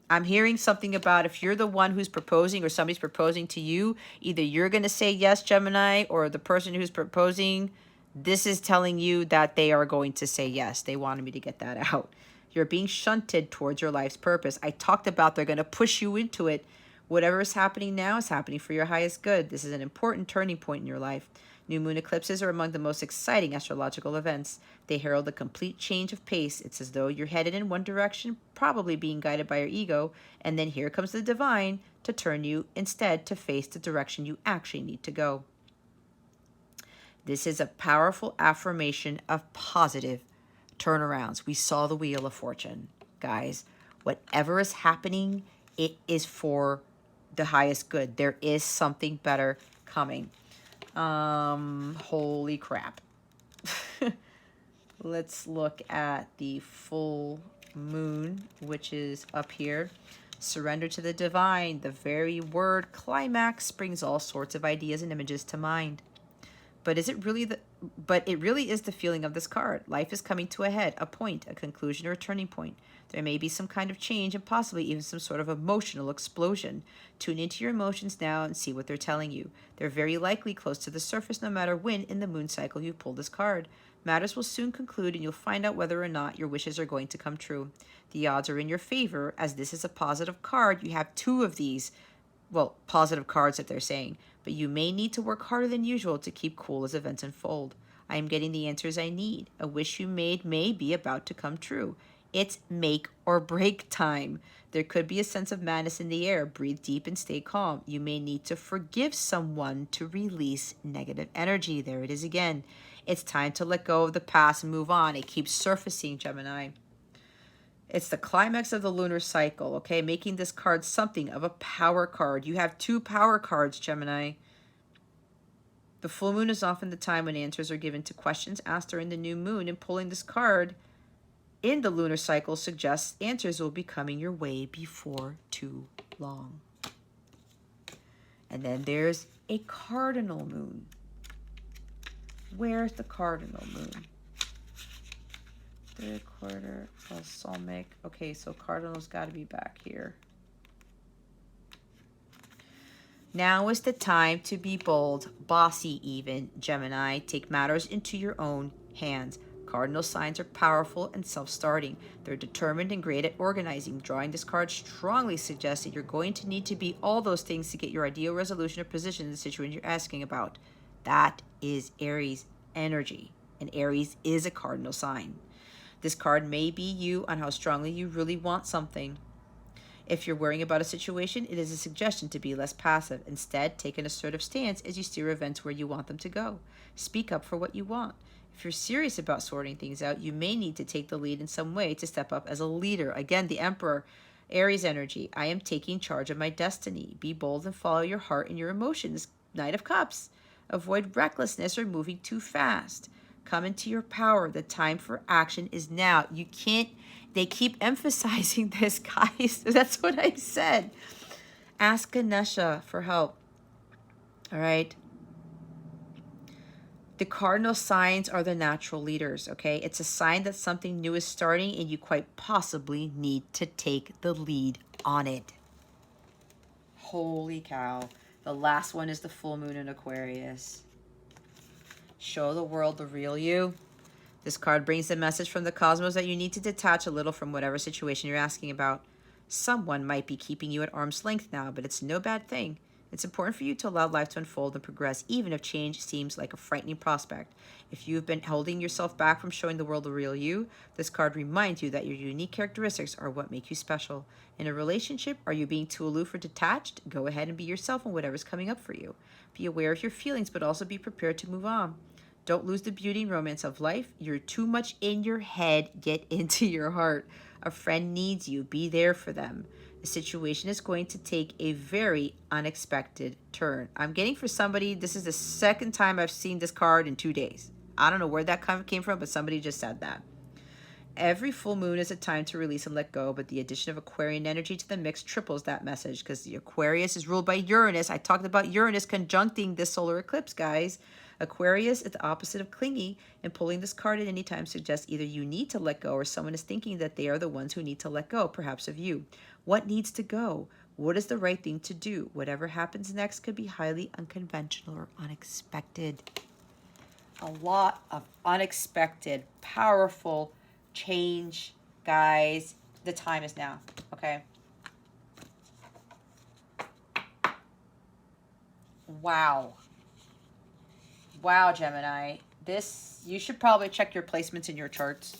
I'm hearing something about if you're the one who's proposing or somebody's proposing to you, either you're going to say yes, Gemini, or the person who's proposing, this is telling you that they are going to say yes. They wanted me to get that out. You're being shunted towards your life's purpose. I talked about they're going to push you into it. Whatever is happening now is happening for your highest good. This is an important turning point in your life. New moon eclipses are among the most exciting astrological events. They herald a complete change of pace. It's as though you're headed in one direction, probably being guided by your ego, and then here comes the divine to turn you instead to face the direction you actually need to go. This is a powerful affirmation of positive turnarounds. We saw the Wheel of Fortune, guys. Whatever is happening, it is for the highest good. There is something better coming. Holy crap. Let's look at the full moon, which is up here. Surrender to the divine. The very word climax brings all sorts of ideas and images to mind. But it really is the feeling of this card. Life is coming to a head, a point, a conclusion, or a turning point. There may be some kind of change and possibly even some sort of emotional explosion. Tune into your emotions now and see what they're telling you. They're very likely close to the surface no matter when in the moon cycle you pull this card. Matters will soon conclude and you'll find out whether or not your wishes are going to come true. The odds are in your favor as this is a positive card. You have two of these, well, positive cards that they're saying, but you may need to work harder than usual to keep cool as events unfold. I am getting the answers I need. A wish you made may be about to come true. It's make or break time. There could be a sense of madness in the air. Breathe deep and stay calm. You may need to forgive someone to release negative energy. There it is again. It's time to let go of the past and move on. It keeps surfacing, Gemini. It's the climax of the lunar cycle, okay? Making this card something of a power card. You have two power cards, Gemini. The full moon is often the time when answers are given to questions asked during the new moon, and pulling this card in the lunar cycle suggests answers will be coming your way before too long. And then there's a cardinal moon. Where's the cardinal moon? Third quarter, balsamic. Okay, so cardinal's got to be back here. Now is the time to be bold, bossy even, Gemini. Take matters into your own hands. Cardinal signs are powerful and self-starting. They're determined and great at organizing. Drawing this card strongly suggests that you're going to need to be all those things to get your ideal resolution or position in the situation you're asking about. That is Aries energy, and Aries is a cardinal sign. This card may be you on how strongly you really want something. If you're worrying about a situation, it is a suggestion to be less passive. Instead, take an assertive stance as you steer events where you want them to go. Speak up for what you want. If you're serious about sorting things out, you may need to take the lead in some way to step up as a leader. Again, the Emperor. Aries energy, I am taking charge of my destiny. Be bold and follow your heart and your emotions. Knight of Cups, avoid recklessness or moving too fast. Come into your power. The time for action is now. You can't, they keep emphasizing this, guys. That's what I said. Ask Ganesha for help. All right. The cardinal signs are the natural leaders, okay? It's a sign that something new is starting and you quite possibly need to take the lead on it. Holy cow. The last one is the full moon in Aquarius. Show the world the real you. This card brings the message from the cosmos that you need to detach a little from whatever situation you're asking about. Someone might be keeping you at arm's length now, but it's no bad thing. It's important for you to allow life to unfold and progress, even if change seems like a frightening prospect. If you've been holding yourself back from showing the world the real you, this card reminds you that your unique characteristics are what make you special. In a relationship, are you being too aloof or detached? Go ahead and be yourself on whatever's coming up for you. Be aware of your feelings, but also be prepared to move on. Don't lose the beauty and romance of life. You're too much in your head. Get into your heart. A friend needs you. Be there for them. The situation is going to take a very unexpected turn. I'm getting for somebody, this is the second time I've seen this card in 2 days. I don't know where that came from, but somebody just said that. Every full moon is a time to release and let go, but the addition of Aquarian energy to the mix triples that message because the Aquarius is ruled by Uranus. I talked about Uranus conjuncting this solar eclipse, guys. Aquarius is the opposite of clingy, and pulling this card at any time suggests either you need to let go or someone is thinking that they are the ones who need to let go, perhaps of you. What needs to go? What is the right thing to do? Whatever happens next could be highly unconventional or unexpected. A lot of unexpected, powerful change, guys. The time is now, okay? Wow. Wow, Gemini. This, you should probably check your placements in your charts.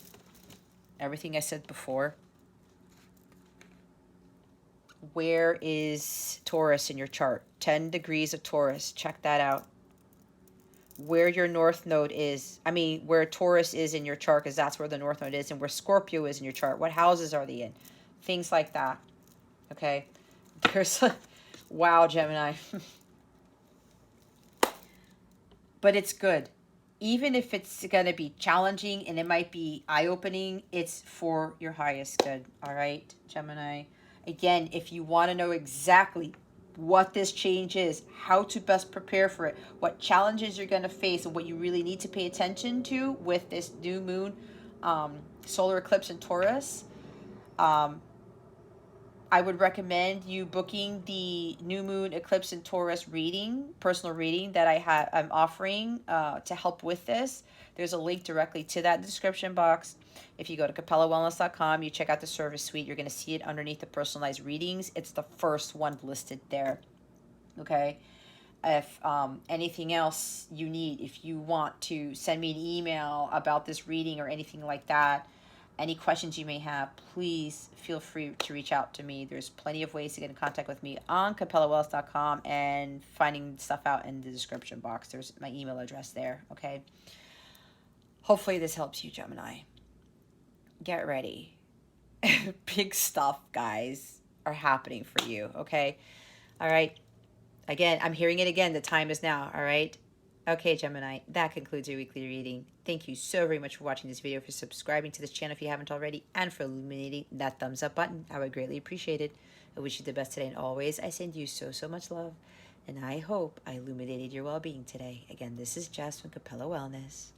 Everything I said before. Where is Taurus in your chart? 10 degrees of Taurus. Check that out. Where your north node is. I mean, where Taurus is in your chart, because that's where the north node is, and where Scorpio is in your chart. What houses are they in? Things like that. Okay? There's a... Wow, Gemini. But it's good. Even if it's going to be challenging and it might be eye-opening, it's for your highest good. All right, Gemini? Again, if you want to know exactly what this change is, how to best prepare for it, what challenges you're going to face, and what you really need to pay attention to with this new moon, solar eclipse in Taurus, I would recommend you booking the new moon eclipse in Taurus reading, personal reading that I'm offering to help with this. There's a link directly to that in the description box. If you go to capellawellness.com, you check out the service suite, you're going to see it underneath the personalized readings. It's the first one listed there. Okay. If anything else you need, if you want to send me an email about this reading or anything like that, any questions you may have, please feel free to reach out to me. There's plenty of ways to get in contact with me on capellawellness.com and finding stuff out in the description box. There's my email address there, okay? Hopefully this helps you, Gemini. Get ready. Big stuff, guys, are happening for you, okay? All right. Again, I'm hearing it again. The time is now, all right? Okay, Gemini, that concludes your weekly reading. Thank you so very much for watching this video, for subscribing to this channel if you haven't already, and for illuminating that thumbs up button. I would greatly appreciate it. I wish you the best today, and always I send you so, so much love, and I hope I illuminated your well-being today. Again, this is Jess from Capella Wellness.